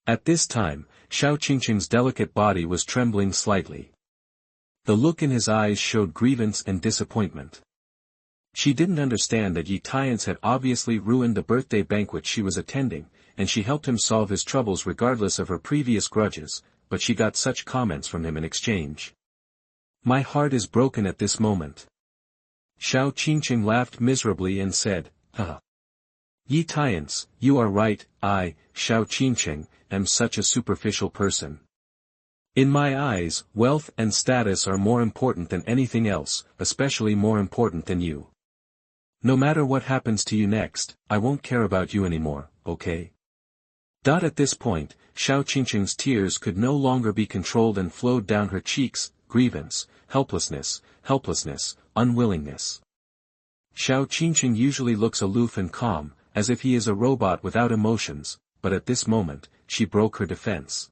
At this time, Xiao Qingcheng's delicate body was trembling slightly. The look in his eyes showed grievance and disappointment. She didn't understand that Ye Tiance had obviously ruined the birthday banquet she was attending, and she helped him solve his troubles regardless of her previous grudges, but she got such comments from him in exchange. My heart is broken at this moment. Xiao Qingcheng laughed miserably and said, Haha. Ye Tiance, you are right, I, Xiao Qingcheng, am such a superficial person. In my eyes, wealth and status are more important than anything else, especially more important than you. No matter what happens to you next, I won't care about you anymore, okay? At this point, Xiao Qingcheng's tears could no longer be controlled and flowed down her cheeks, grievance, helplessness, unwillingness. Xiao Qingcheng usually looks aloof and calm, as if he is a robot without emotions, but at this moment, she broke her defense.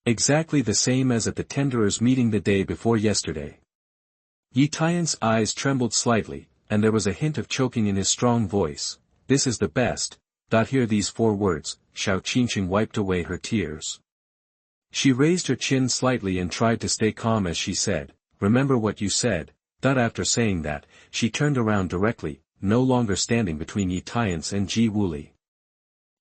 Exactly the same as at the tenderers' meeting the day before yesterday. Ye Tiance's eyes trembled slightly, and there was a hint of choking in his strong voice. This is the best. Hear these 4 words, Xiao Qingcheng wiped away her tears. She raised her chin slightly and tried to stay calm as she said, remember what you said. After saying that, she turned around directly, no longer standing between Ye Tiance and Ji Wuli.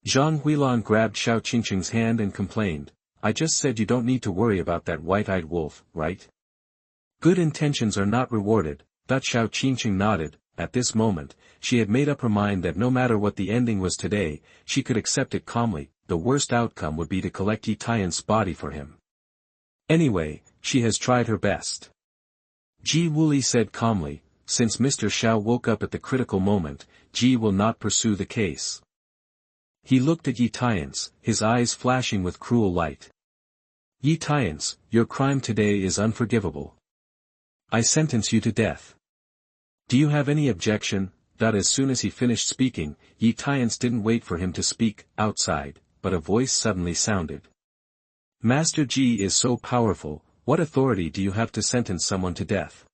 Zhang Huilan grabbed Xiao Qingcheng's hand and complained, I just said you don't need to worry about that white-eyed wolf, right? Good intentions are not rewarded. Xiao Qingcheng nodded. At this moment, she had made up her mind that no matter what the ending was today, she could accept it calmly. The worst outcome would be to collect Ye Tiance's body for him. Anyway, she has tried her best. Ji Wuli said calmly, since Mr. Xiao woke up at the critical moment, Ji will not pursue the case. He looked at Ye Tiance, his eyes flashing with cruel light. Ye Tiance, your crime today is unforgivable. I sentence you to death. Do you have any objection? As soon as he finished speaking, Ye Tiance didn't wait for him to speak, outside, but a voice suddenly sounded. Master Ji is so powerful, what authority do you have to sentence someone to death?